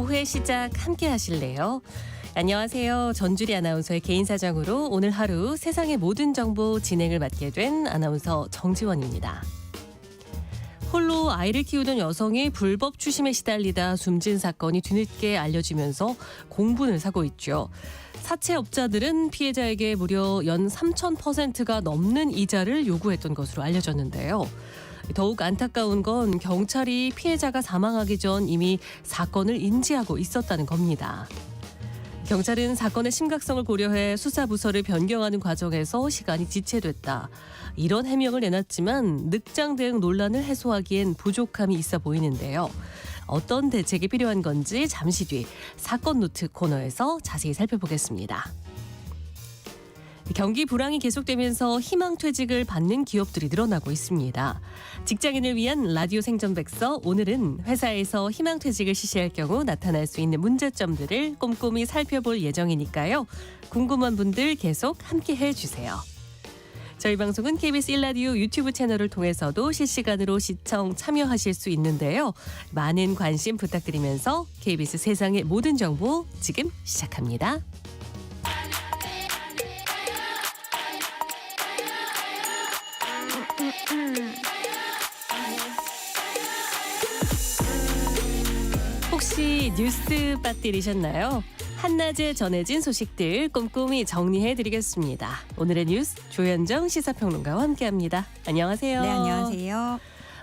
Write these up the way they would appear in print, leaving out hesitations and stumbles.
오후의 시작 함께 하실래요? 안녕하세요. 전주리 아나운서의 개인 사정으로 오늘 하루 세상의 모든 정보 진행을 맡게 된 아나운서 정지원입니다. 홀로 아이를 키우던 여성이 불법 추심에 시달리다 숨진 사건이 뒤늦게 알려지면서 공분을 사고 있죠. 사채업자들은 피해자에게 무려 연 3,000%가 넘는 이자를 요구했던 것으로 알려졌는데요. 더욱 안타까운 건 경찰이 피해자가 사망하기 전 이미 사건을 인지하고 있었다는 겁니다. 경찰은 사건의 심각성을 고려해 수사부서를 변경하는 과정에서 시간이 지체됐다. 이런 해명을 내놨지만 늑장 대응 논란을 해소하기엔 부족함이 있어 보이는데요. 어떤 대책이 필요한 건지 잠시 뒤 사건 노트 코너에서 자세히 살펴보겠습니다. 경기 불황이 계속되면서 희망퇴직을 받는 기업들이 늘어나고 있습니다. 직장인을 위한 라디오 생존백서, 오늘은 회사에서 희망퇴직을 실시할 경우 나타날 수 있는 문제점들을 꼼꼼히 살펴볼 예정이니까요. 궁금한 분들 계속 함께해 주세요. 저희 방송은 KBS 1라디오 유튜브 채널을 통해서도 실시간으로 시청 참여하실 수 있는데요. 많은 관심 부탁드리면서 KBS 세상의 모든 정보 지금 시작합니다. 혹시 뉴스 빠뜨리셨나요? 한낮에 전해진 소식들 꼼꼼히 정리해드리겠습니다. 오늘의 뉴스 조현정 시사평론가와 함께합니다. 안녕하세요. 네, 안녕하세요.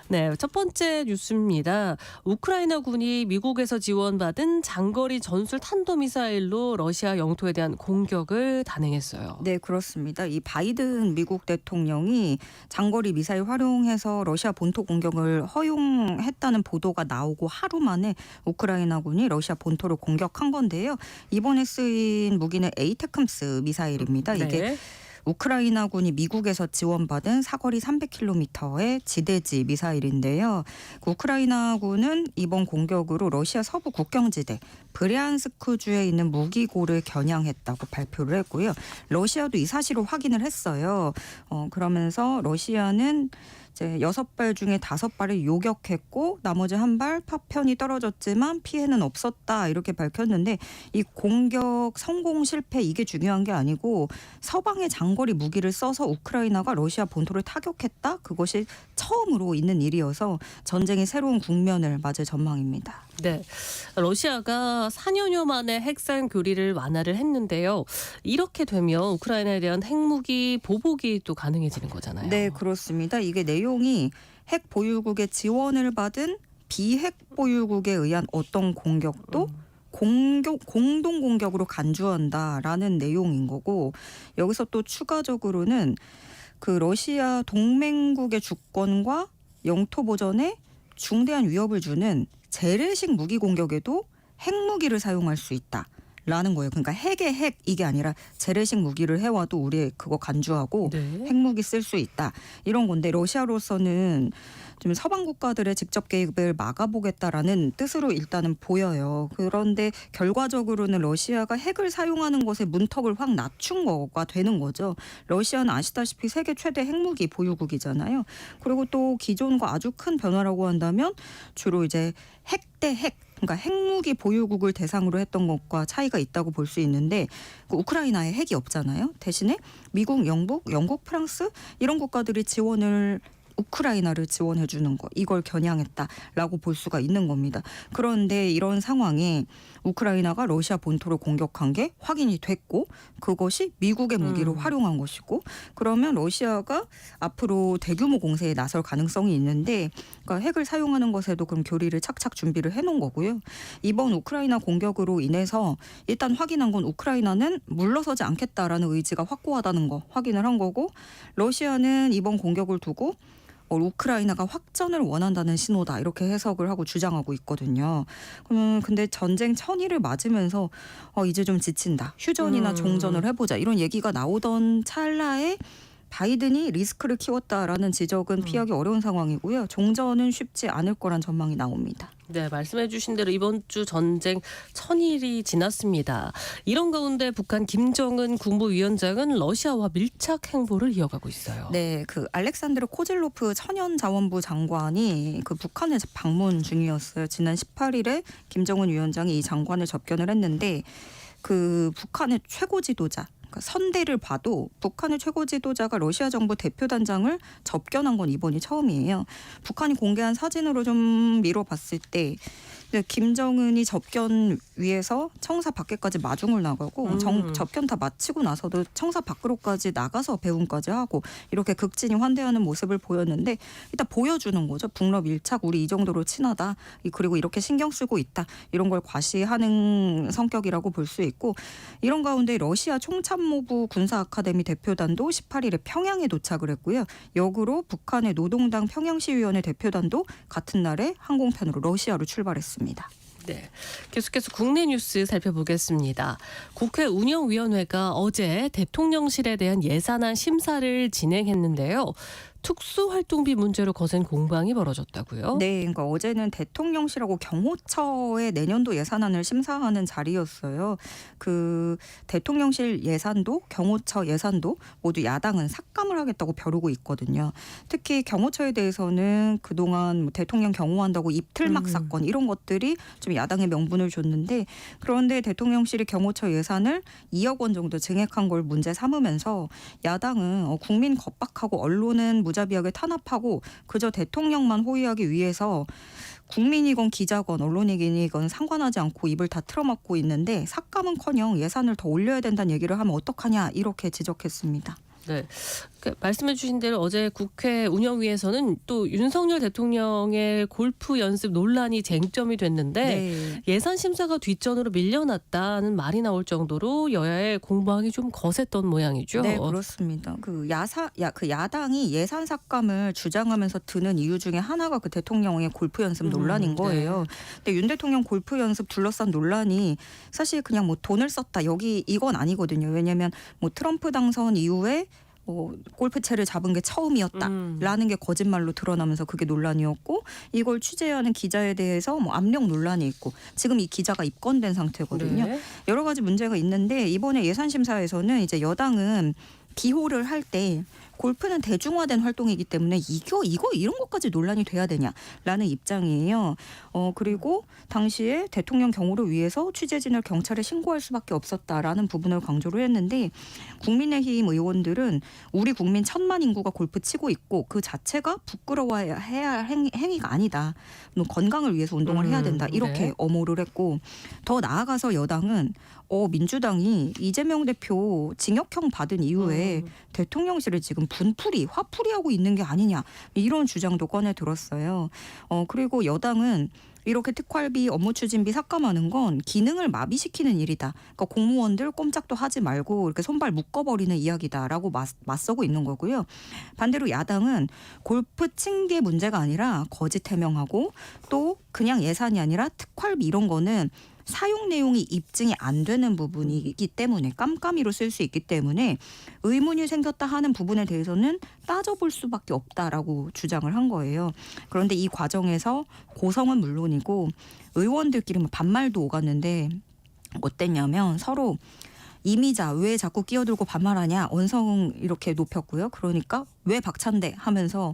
네, 첫 번째 뉴스입니다. 우크라이나군이 미국에서 지원받은 장거리 전술 탄도미사일로 러시아 영토에 대한 공격을 단행했어요. 네, 그렇습니다. 이 바이든 미국 대통령이 장거리 미사일 활용해서 러시아 본토 공격을 허용했다는 보도가 나오고 하루 만에 우크라이나군이 러시아 본토를 공격한 건데요. 이번에 쓰인 무기는 에이테크스 미사일입니다. 이게 네. 우크라이나군이 미국에서 지원받은 사거리 300km의 지대지 미사일인데요. 우크라이나군은 이번 공격으로 러시아 서부 국경지대 브리안스크주에 있는 무기고를 겨냥했다고 발표를 했고요. 러시아도 이 사실을 확인을 했어요. 그러면서 러시아는 이제 6발 중에 5발을 요격했고 나머지 1발 파편이 떨어졌지만 피해는 없었다 이렇게 밝혔는데, 이 공격 성공 실패 이게 중요한 게 아니고 서방의 장거리 무기를 써서 우크라이나가 러시아 본토를 타격했다, 그것이 처음으로 있는 일이어서 전쟁의 새로운 국면을 맞을 전망입니다. 네, 러시아가 4년여 만에 핵산 교리를 완화를 했는데요. 이렇게 되면 우크라이나에 대한 핵무기 보복이 또 가능해지는 거잖아요. 네, 그렇습니다. 이게 내용이 핵 보유국의 지원을 받은 비핵 보유국에 의한 어떤 공격도 공동 공격으로 간주한다라는 내용인 거고, 여기서 또 추가적으로는 그 러시아 동맹국의 주권과 영토 보전에 중대한 위협을 주는 재래식 무기 공격에도 핵무기를 사용할 수 있다라는 거예요. 그러니까 핵의 핵 이게 아니라 재래식 무기를 해와도 우리 그거 간주하고 네. 핵무기 쓸 수 있다 이런 건데, 러시아로서는 좀 서방 국가들의 직접 개입을 막아보겠다라는 뜻으로 일단은 보여요. 그런데 결과적으로는 러시아가 핵을 사용하는 것에 문턱을 확 낮춘 거가 되는 거죠. 러시아는 아시다시피 세계 최대 핵무기 보유국이잖아요. 그리고 또 기존과 아주 큰 변화라고 한다면 주로 이제 핵 대 핵, 그러니까 핵무기 보유국을 대상으로 했던 것과 차이가 있다고 볼 수 있는데, 그 우크라이나에 핵이 없잖아요. 대신에 미국, 영국, 프랑스 이런 국가들이 우크라이나를 지원해 주는 거, 이걸 겨냥했다라고 볼 수가 있는 겁니다. 그런데 이런 상황에 우크라이나가 러시아 본토를 공격한 게 확인이 됐고 그것이 미국의 무기를 활용한 것이고, 그러면 러시아가 앞으로 대규모 공세에 나설 가능성이 있는데, 그러니까 핵을 사용하는 것에도 그럼 교리를 착착 준비를 해놓은 거고요. 이번 우크라이나 공격으로 인해서 일단 확인한 건 우크라이나는 물러서지 않겠다라는 의지가 확고하다는 거 확인을 한 거고, 러시아는 이번 공격을 두고 우크라이나가 확전을 원한다는 신호다 이렇게 해석을 하고 주장하고 있거든요. 근데 전쟁 천일을 맞으면서 이제 좀 지친다, 휴전이나 종전을 해보자 이런 얘기가 나오던 찰나에 바이든이 리스크를 키웠다라는 지적은 피하기 어려운 상황이고요. 종전은 쉽지 않을 거란 전망이 나옵니다. 네, 말씀해 주신 대로 이번 주 전쟁 1000일이 지났습니다. 이런 가운데 북한 김정은 국무위원장은 러시아와 밀착 행보를 이어가고 있어요. 네, 그 알렉산드르 코질로프 천연자원부 장관이 그 북한에 방문 중이었어요. 지난 18일에 김정은 위원장이 이 장관을 접견을 했는데 그 북한의 최고 지도자 그러니까 선대를 봐도 북한의 최고 지도자가 러시아 정부 대표단장을 접견한 건 이번이 처음이에요. 북한이 공개한 사진으로 좀 미뤄봤을 때 김정은이 접견 위에서 청사 밖에까지 마중을 나가고 접견 다 마치고 나서도 청사 밖으로까지 나가서 배웅까지 하고 이렇게 극진히 환대하는 모습을 보였는데 일단 보여주는 거죠. 북러 밀착 우리 이 정도로 친하다. 그리고 이렇게 신경 쓰고 있다. 이런 걸 과시하는 성격이라고 볼 수 있고 이런 가운데 러시아 총참모부 군사아카데미 대표단도 18일에 평양에 도착을 했고요. 역으로 북한의 노동당 평양시위원회 대표단도 같은 날에 항공편으로 러시아로 출발했습니다. 네, 계속해서 국내 뉴스 살펴보겠습니다. 국회 운영위원회가 어제 대통령실에 대한 예산안 심사를 진행했는데요. 특수활동비 문제로 거센 공방이 벌어졌다고요? 네, 그러니까 어제는 대통령실하고 경호처의 내년도 예산안을 심사하는 자리였어요. 그 대통령실 예산도 경호처 예산도 모두 야당은 삭감을 하겠다고 벼르고 있거든요. 특히 경호처에 대해서는 그동안 대통령 경호한다고 입틀막 사건 이런 것들이 좀 야당의 명분을 줬는데 그런데 대통령실이 경호처 예산을 2억 원 정도 증액한 걸 문제 삼으면서 야당은 국민 겁박하고 언론은 무자비하게 탄압하고 그저 대통령만 호위하기 위해서 국민이건 기자건 언론이건 상관하지 않고 입을 다 틀어막고 있는데 삭감은커녕 예산을 더 올려야 된다는 얘기를 하면 어떡하냐 이렇게 지적했습니다. 네, 말씀해 주신 대로 어제 국회 운영위에서는 또 윤석열 대통령의 골프 연습 논란이 쟁점이 됐는데 네. 예산 심사가 뒷전으로 밀려났다는 말이 나올 정도로 여야의 공방이 좀 거셌던 모양이죠. 네, 그렇습니다. 그 야당이 예산 삭감을 주장하면서 드는 이유 중에 하나가 그 대통령의 골프 연습 논란인 거예요. 네. 근데 윤 대통령 골프 연습 둘러싼 논란이 사실 그냥 뭐 돈을 썼다 여기 이건 아니거든요. 왜냐하면 뭐 트럼프 당선 이후에 골프채를 잡은 게 처음이었다라는 게 거짓말로 드러나면서 그게 논란이었고 이걸 취재하는 기자에 대해서 뭐 압력 논란이 있고 지금 이 기자가 입건된 상태거든요. 네. 여러 가지 문제가 있는데 이번에 예산심사에서는 이제 여당은 기호를 할 때 골프는 대중화된 활동이기 때문에 이거 이런 것까지 논란이 돼야 되냐라는 입장이에요. 그리고 당시에 대통령 경호를 위해서 취재진을 경찰에 신고할 수밖에 없었다라는 부분을 강조를 했는데 국민의힘 의원들은 우리 국민 1000만 인구가 골프 치고 있고 그 자체가 부끄러워해야 할 행위가 아니다. 건강을 위해서 운동을 해야 된다. 이렇게 네. 엄호를 했고 더 나아가서 여당은 민주당이 이재명 대표 징역형 받은 이후에 대통령실을 지금 화풀이하고 있는 게 아니냐 이런 주장도 꺼내 들었어요. 그리고 여당은 이렇게 특활비 업무 추진비 삭감하는 건 기능을 마비시키는 일이다. 그러니까 공무원들 꼼짝도 하지 말고 이렇게 손발 묶어버리는 이야기다라고 맞서고 있는 거고요. 반대로 야당은 골프 친 게 문제가 아니라 거짓 해명하고 또 그냥 예산이 아니라 특활비 이런 거는 사용 내용이 입증이 안 되는 부분이기 때문에 깜깜이로 쓸 수 있기 때문에 의문이 생겼다 하는 부분에 대해서는 따져볼 수밖에 없다라고 주장을 한 거예요. 그런데 이 과정에서 고성은 물론이고 의원들끼리 반말도 오갔는데 어땠냐면 서로 이미자 왜 자꾸 끼어들고 반말하냐 언성 이렇게 높였고요. 그러니까 왜 박찬대 하면서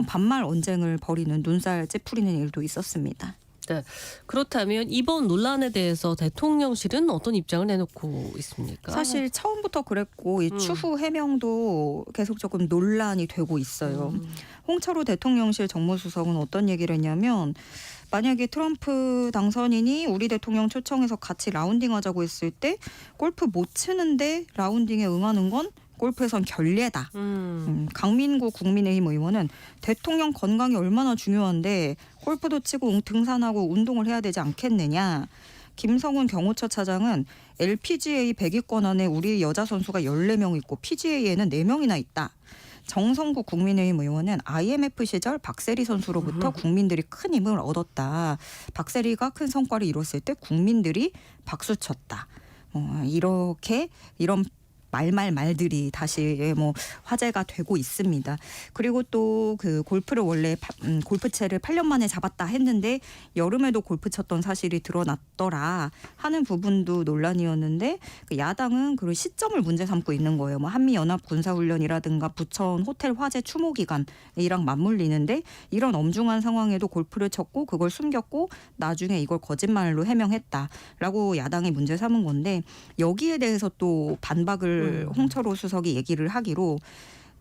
반말 언쟁을 벌이는 눈살 찌푸리는 일도 있었습니다. 네. 그렇다면 이번 논란에 대해서 대통령실은 어떤 입장을 내놓고 있습니까? 사실 처음부터 그랬고 이 추후 해명도 계속 조금 논란이 되고 있어요. 홍철호 대통령실 정무수석은 어떤 얘기를 했냐면 만약에 트럼프 당선인이 우리 대통령 초청해서 같이 라운딩 하자고 했을 때 골프 못 치는데 라운딩에 응하는 건 골프에선 결례다. 강민구 국민의힘 의원은 대통령 건강이 얼마나 중요한데 골프도 치고 등산하고 운동을 해야 되지 않겠느냐. 김성훈 경호처 차장은 LPGA 100위권 안에 우리 여자 선수가 14명 있고 PGA에는 4명이나 있다. 정성국 국민의힘 의원은 IMF 시절 박세리 선수로부터 국민들이 큰 힘을 얻었다. 박세리가 큰 성과를 이뤘을 때 국민들이 박수쳤다. 이런 말들이 다시 뭐 화제가 되고 있습니다. 그리고 또 그 골프를 원래 골프채를 8년 만에 잡았다 했는데 여름에도 골프 쳤던 사실이 드러났더라 하는 부분도 논란이었는데 그 야당은 그 시점을 문제 삼고 있는 거예요. 뭐 한미 연합 군사훈련이라든가 부천 호텔 화재 추모 기간이랑 맞물리는데 이런 엄중한 상황에도 골프를 쳤고 그걸 숨겼고 나중에 이걸 거짓말로 해명했다라고 야당이 문제 삼은 건데 여기에 대해서 또 반박을 홍철호 수석이 얘기를 하기로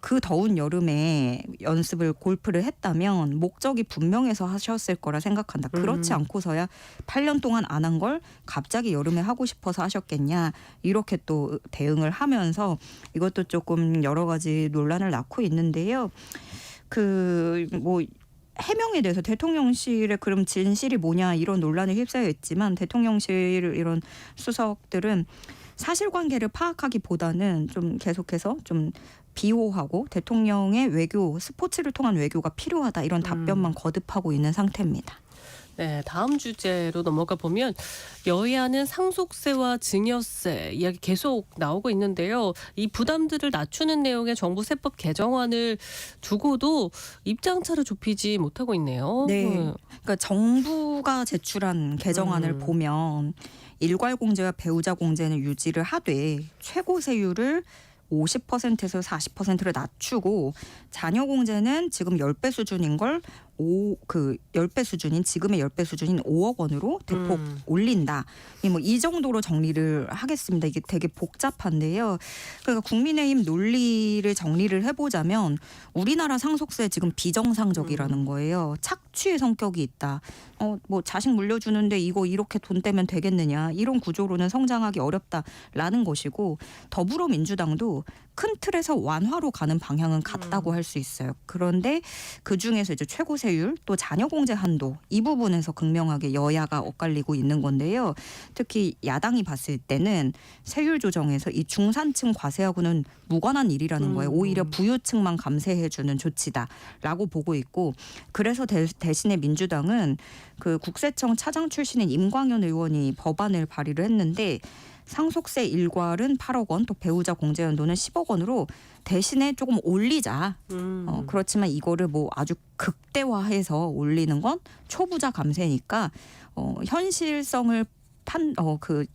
그 더운 여름에 연습을 골프를 했다면 목적이 분명해서 하셨을 거라 생각한다. 그렇지 않고서야 8년 동안 안 한 걸 갑자기 여름에 하고 싶어서 하셨겠냐. 이렇게 또 대응을 하면서 이것도 조금 여러 가지 논란을 낳고 있는데요. 그 뭐 해명에 대해서 대통령실의 그럼 진실이 뭐냐 이런 논란에 휩싸여 있지만 대통령실 이런 수석들은 사실관계를 파악하기보다는 좀 계속해서 좀 비호하고 대통령의 외교, 스포츠를 통한 외교가 필요하다 이런 답변만 거듭하고 있는 상태입니다. 네, 다음 주제로 넘어가 보면 여야는 상속세와 증여세 이야기 계속 나오고 있는데요. 이 부담들을 낮추는 내용의 정부 세법 개정안을 두고도 입장차를 좁히지 못하고 있네요. 네, 그러니까 정부가 제출한 개정안을 보면 일괄 공제와 배우자 공제는 유지를 하되 최고 세율을 50%에서 40%를 낮추고 자녀 공제는 지금 10배 수준인 걸 10배 수준인 지금의 10배 수준인 5억 원으로 대폭 올린다. 이 정도로 정리를 하겠습니다. 이게 되게 복잡한데요. 그러니까 국민의힘 논리를 정리를 해보자면 우리나라 상속세 지금 비정상적이라는 거예요. 착취의 성격이 있다. 뭐 자식 물려주는데 이거 이렇게 돈 떼면 되겠느냐. 이런 구조로는 성장하기 어렵다라는 것이고 더불어민주당도 큰 틀에서 완화로 가는 방향은 같다고 할 수 있어요. 그런데 그중에서 이제 최고 세율 또 자녀 공제 한도 이 부분에서 극명하게 여야가 엇갈리고 있는 건데요. 특히 야당이 봤을 때는 세율 조정에서 이 중산층 과세하고는 무관한 일이라는 거예요. 오히려 부유층만 감세해주는 조치다라고 보고 있고 그래서 대신에 민주당은 그 국세청 차장 출신인 임광현 의원이 법안을 발의를 했는데 상속세 일괄은 8억 원, 또 배우자 공제 연도는 10억 원으로 대신에 조금 올리자. 그렇지만 이거를 뭐 아주 극대화해서 올리는 건 초부자 감세니까 현실성을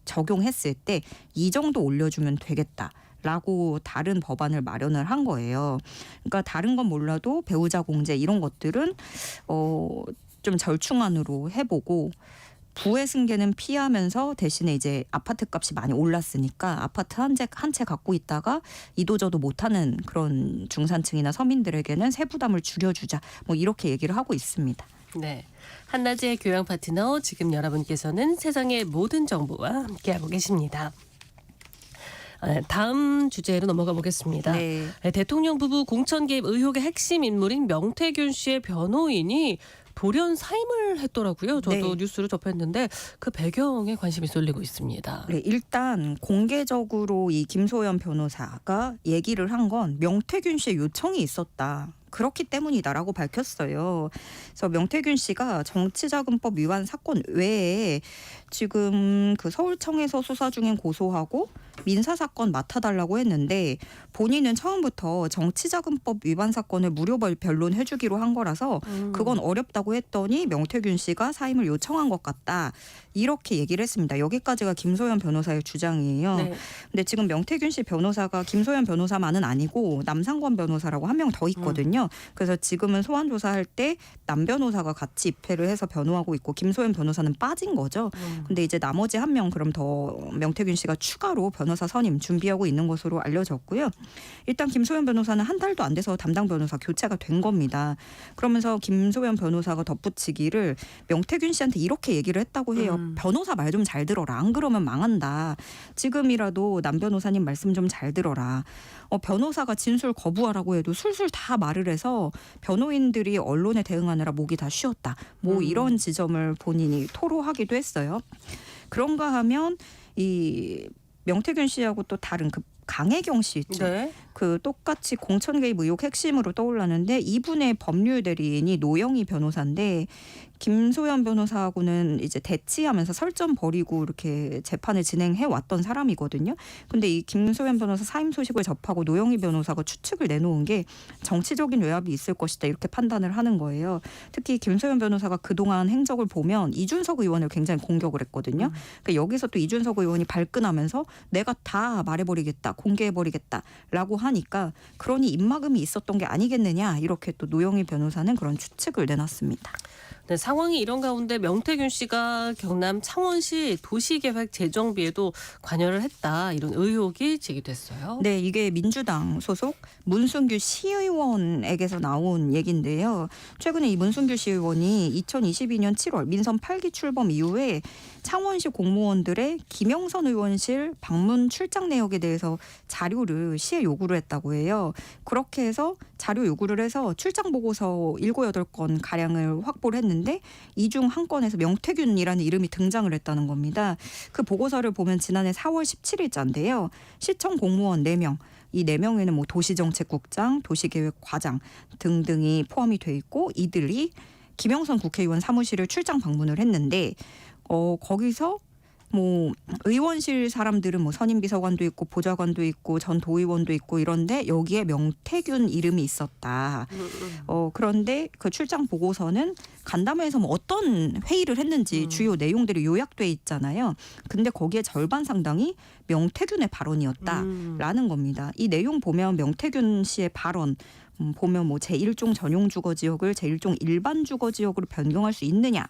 적용했을 때 이 정도 올려주면 되겠다. 라고 다른 법안을 마련을 한 거예요. 그러니까 다른 건 몰라도 배우자 공제 이런 것들은 좀 절충안으로 해보고 부의 승계는 피하면서 대신에 이제 아파트 값이 많이 올랐으니까 아파트 한 채 갖고 있다가 이도저도 못하는 그런 중산층이나 서민들에게는 세부담을 줄여주자. 뭐 이렇게 얘기를 하고 있습니다. 네, 한낮의 교양 파트너 지금 여러분께서는 세상의 모든 정보와 함께하고 계십니다. 다음 주제로 넘어가 보겠습니다. 네. 대통령 부부 공천 개입 의혹의 핵심 인물인 명태균 씨의 변호인이 돌연 사임을 했더라고요. 저도 네. 뉴스를 접했는데 그 배경에 관심이 쏠리고 있습니다. 네, 일단 공개적으로 이 김소연 변호사가 얘기를 한 건 명태균 씨의 요청이 있었다. 그렇기 때문이다라고 밝혔어요. 그래서 명태균 씨가 정치자금법 위반 사건 외에 지금 그 서울청에서 수사 중인 고소하고 민사 사건 맡아달라고 했는데 본인은 처음부터 정치자금법 위반 사건을 무료 변론해주기로 한 거라서 그건 어렵다고 했더니 명태균 씨가 사임을 요청한 것 같다. 이렇게 얘기를 했습니다. 여기까지가 김소연 변호사의 주장이에요. 네. 근데 지금 명태균 씨 변호사가 김소연 변호사만은 아니고 남상권 변호사라고 한 명 더 있거든요. 그래서 지금은 소환 조사할 때 남 변호사가 같이 입회를 해서 변호하고 있고 김소연 변호사는 빠진 거죠. 근데 이제 나머지 한 명 그럼 더 명태균 씨가 추가로 변호사 선임 준비하고 있는 것으로 알려졌고요. 일단 김소연 변호사는 한 달도 안 돼서 담당 변호사 교체가 된 겁니다. 그러면서 김소연 변호사가 덧붙이기를 명태균 씨한테 이렇게 얘기를 했다고 해요. 변호사 말 좀 잘 들어라. 안 그러면 망한다. 지금이라도 남 변호사님 말씀 좀 잘 들어라. 변호사가 진술 거부하라고 해도 술술 다 말을 해서 변호인들이 언론에 대응하느라 목이 다 쉬었다. 뭐 이런 지점을 본인이 토로하기도 했어요. 그런가 하면 이 명태균 씨하고 또 다른 그 강혜경 씨 있죠. 네. 그 똑같이 공천 개입 의혹 핵심으로 떠올랐는데 이분의 법률 대리인이 노영희 변호사인데 김소연 변호사하고는 이제 대치하면서 설전 벌이고 이렇게 재판을 진행해 왔던 사람이거든요. 근데 이 김소연 변호사 사임 소식을 접하고 노영희 변호사가 추측을 내놓은 게 정치적인 외압이 있을 것이다 이렇게 판단을 하는 거예요. 특히 김소연 변호사가 그동안 행적을 보면 이준석 의원을 굉장히 공격을 했거든요. 그러니까 여기서 또 이준석 의원이 발끈하면서 내가 다 말해버리겠다, 공개해버리겠다라고 하니까 그러니 입막음이 있었던 게 아니겠느냐 이렇게 또 노영희 변호사는 그런 추측을 내놨습니다. 네, 상황이 이런 가운데 명태균 씨가 경남 창원시 도시계획 재정비에도 관여를 했다 이런 의혹이 제기됐어요. 네, 이게 민주당 소속 문순규 시의원에게서 나온 얘기인데요. 최근에 이 문순규 시의원이 2022년 7월 민선 8기 출범 이후에 창원시 공무원들의 김영선 의원실 방문 출장 내역에 대해서 자료를 시에 요구를 했다고 해요. 그렇게 해서 자료 요구를 해서 출장 보고서 7, 8건 가량을 확보를 했는데 이 중 한 건에서 명태균이라는 이름이 등장을 했다는 겁니다. 그 보고서를 보면 지난해 4월 17일자인데요. 시청 공무원 4명. 이 4명에는 뭐 도시정책국장, 도시계획과장 등등이 포함이 돼 있고 이들이 김영선 국회의원 사무실을 출장 방문을 했는데 거기서 뭐 의원실 사람들은 뭐 선임 비서관도 있고 보좌관도 있고 전 도의원도 있고 이런데 여기에 명태균 이름이 있었다. 그런데 그 출장 보고서는 간담회에서 뭐 어떤 회의를 했는지 주요 내용들이 요약돼 있잖아요. 근데 거기에 절반 상당이 명태균의 발언이었다라는 겁니다. 이 내용 보면 명태균 씨의 발언 보면 뭐 제1종 전용 주거 지역을 제1종 일반 주거 지역으로 변경할 수 있느냐.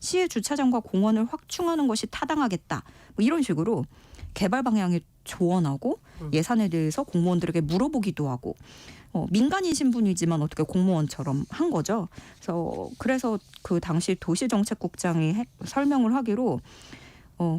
시의 주차장과 공원을 확충하는 것이 타당하겠다. 뭐 이런 식으로 개발 방향에 조언하고 예산에 대해서 공무원들에게 물어보기도 하고 민간인 신분이지만 어떻게 공무원처럼 한 거죠. 그래서 그 당시 도시정책국장이 설명을 하기로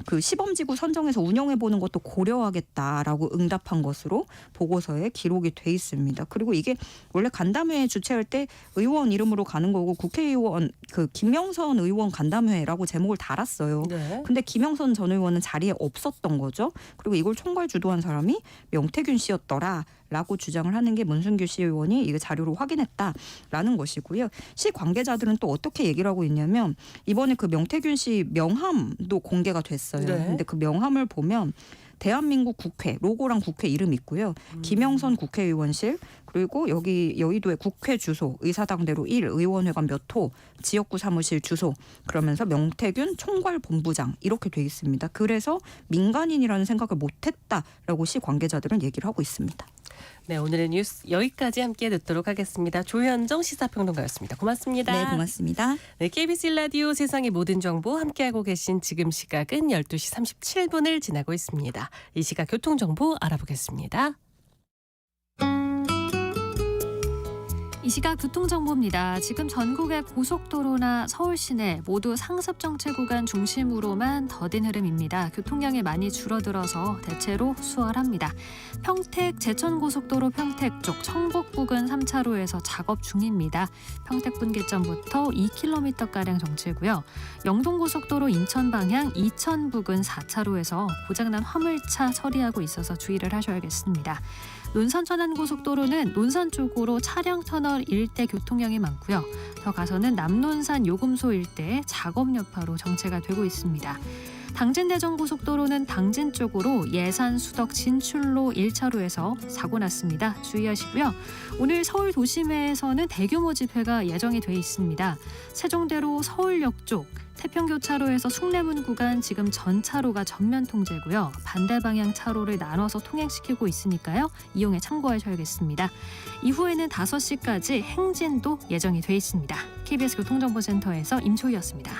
그 시범지구 선정해서 운영해보는 것도 고려하겠다라고 응답한 것으로 보고서에 기록이 돼 있습니다. 그리고 이게 원래 간담회 주최할 때 의원 이름으로 가는 거고 국회의원 그 김영선 의원 간담회라고 제목을 달았어요. 네. 근데 김영선 전 의원은 자리에 없었던 거죠. 그리고 이걸 총괄 주도한 사람이 명태균 씨였더라. 라고 주장을 하는 게 문순규 시 의원이 이 자료로 확인했다라는 것이고요. 시 관계자들은 또 어떻게 얘기를 하고 있냐면 이번에 그 명태균 씨 명함도 공개가 됐어요. 네. 근데 그 명함을 보면 대한민국 국회 로고랑 국회 이름 있고요. 김영선 국회의원실 그리고 여기 여의도의 국회 주소 의사당대로 1 의원회관 몇 호 지역구 사무실 주소 그러면서 명태균 총괄본부장 이렇게 돼 있습니다. 그래서 민간인이라는 생각을 못했다라고 시 관계자들은 얘기를 하고 있습니다. 네, 오늘의 뉴스 여기까지 함께 듣도록 하겠습니다. 조현정 시사평론가였습니다. 고맙습니다. 네, 고맙습니다. 네, KBS 1라디오 세상의 모든 정보 함께하고 계신 지금 시각은 12시 37분을 지나고 있습니다. 이 시각 교통정보 알아보겠습니다. 이 시각 교통정보입니다. 지금 전국의 고속도로나 서울 시내 모두 상습정체 구간 중심으로만 더딘 흐름입니다. 교통량이 많이 줄어들어서 대체로 수월합니다. 평택 제천고속도로 평택 쪽 청북 부근 3차로에서 작업 중입니다. 평택 분기점부터 2km가량 정체고요. 영동고속도로 인천 방향 이천 부근 4차로에서 고장난 화물차 처리하고 있어서 주의를 하셔야겠습니다. 논산 천안고속도로는 논산 쪽으로 차량 터널 일대 교통량이 많고요. 더 가서는 남논산 요금소 일대 작업 여파로 정체가 되고 있습니다. 당진대전고속도로는 당진 쪽으로 예산 수덕 진출로 1차로에서 사고 났습니다. 주의하시고요. 오늘 서울 도심에서는 대규모 집회가 예정이 돼 있습니다. 세종대로 서울역 쪽 태평교차로에서 숭례문 구간 지금 전 차로가 전면 통제고요. 반대 방향 차로를 나눠서 통행시키고 있으니까요. 이용에 참고하셔야겠습니다. 이후에는 5시까지 행진도 예정이 돼 있습니다. KBS 교통정보센터에서 임초희였습니다.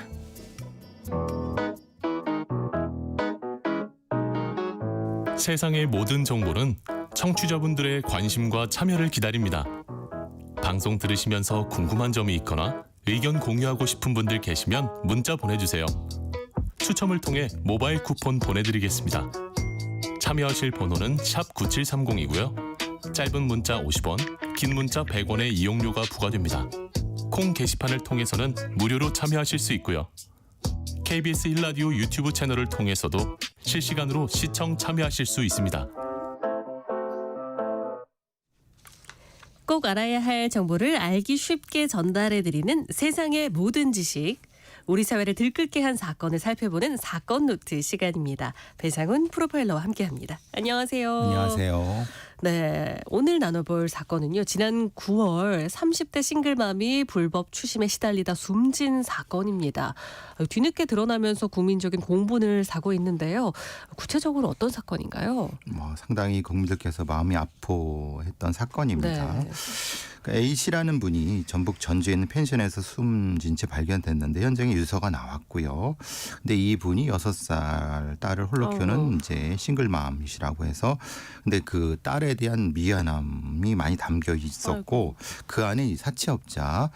세상의 모든 정보는 청취자분들의 관심과 참여를 기다립니다. 방송 들으시면서 궁금한 점이 있거나 의견 공유하고 싶은 분들 계시면 문자 보내주세요. 추첨을 통해 모바일 쿠폰 보내드리겠습니다. 참여하실 번호는 샵 9730이고요. 짧은 문자 50원, 긴 문자 100원의 이용료가 부과됩니다. 콩 게시판을 통해서는 무료로 참여하실 수 있고요. KBS 1라디오 유튜브 채널을 통해서도 실시간으로 시청 참여하실 수 있습니다. 꼭 알아야 할 정보를 알기 쉽게 전달해드리는 세상의 모든 지식. 우리 사회를 들끓게 한 사건을 살펴보는 사건 노트 시간입니다. 배상훈 프로파일러와 함께합니다. 안녕하세요. 안녕하세요. 네, 오늘 나눠볼 사건은요. 지난 9월 30대 싱글맘이 불법 추심에 시달리다 숨진 사건입니다. 뒤늦게 드러나면서 국민적인 공분을 사고 있는데요. 구체적으로 어떤 사건인가요? 상당히 국민들께서 마음이 아파했던 사건입니다. 네. 그러니까 A 씨라는 분이 전북 전주에 있는 펜션에서 숨진 채 발견됐는데 현장에 유서가 나왔고요. 근데 이 분이 6살 딸을 홀로 키우는 이제 싱글맘이시라고 해서 근데 그 딸에 대한 미안함이 많이 담겨 있었고 그 안에 이 사채업자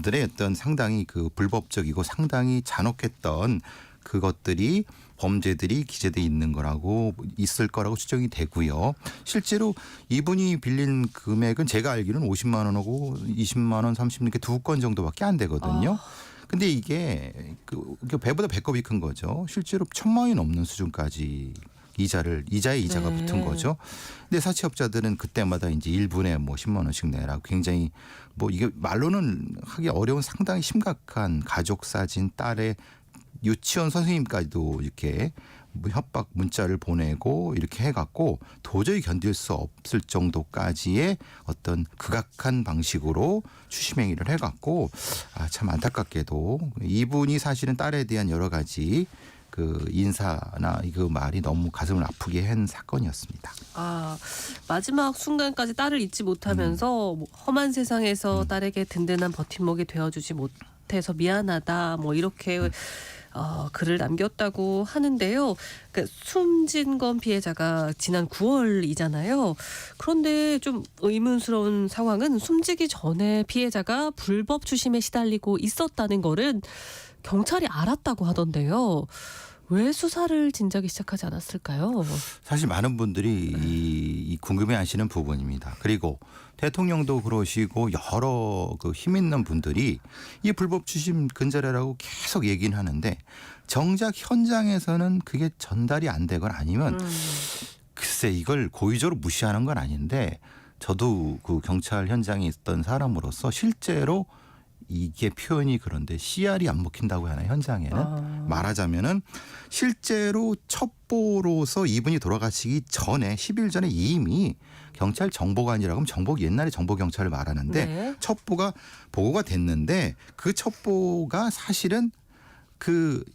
들의 어떤 상당히 그 불법적이고 상당히 잔혹했던 그것들이 범죄들이 기재돼 있는 거라고 있을 거라고 추정이 되고요. 실제로 이분이 빌린 금액은 제가 알기로는 50만 원하고 20만 원, 30만 원 이렇게 2건 정도밖에 안 되거든요. 근데 이게 배보다 배꼽이 큰 거죠. 실제로 1,000만 원이 넘는 수준까지 이자에 이자가 네. 붙은 거죠. 근데 사채업자들은 그때마다 이제 1분에 10만 원씩 내라고 굉장히 이게 말로는 하기 어려운 상당히 심각한 가족 사진, 딸의 유치원 선생님까지도 이렇게 협박 문자를 보내고 이렇게 해갖고 도저히 견딜 수 없을 정도까지의 어떤 극악한 방식으로 추심행위를 해갖고 참 안타깝게도 이분이 사실은 딸에 대한 여러 가지 그 인사나 그 말이 너무 가슴을 아프게 한 사건이었습니다. 마지막 순간까지 딸을 잊지 못하면서 험한 세상에서 딸에게 든든한 버팀목이 되어주지 못해서 미안하다 이렇게 글을 남겼다고 하는데요. 그러니까 숨진 건 피해자가 지난 9월이잖아요. 그런데 좀 의문스러운 상황은 숨지기 전에 피해자가 불법 추심에 시달리고 있었다는 거를 경찰이 알았다고 하던데요. 왜 수사를 진작에 시작하지 않았을까요? 사실 많은 분들이 이 궁금해하시는 부분입니다. 그리고 대통령도 그러시고 여러 그 힘 있는 분들이 이 불법 추심 근절해라고 계속 얘기는 하는데 정작 현장에서는 그게 전달이 안 되거나 아니면 글쎄 이걸 고의적으로 무시하는 건 아닌데 저도 그 경찰 현장에 있던 사람으로서 실제로 이게 표현이 그런데 CR이 안 먹힌다고 하나요 현장에는 말하자면은 실제로 첩보로서 이분이 돌아가시기 전에 10일 전에 이미 경찰 정보관이라고 하면 옛날에 정보경찰을 말하는데 네. 첩보가 보고가 됐는데 그 첩보가 사실은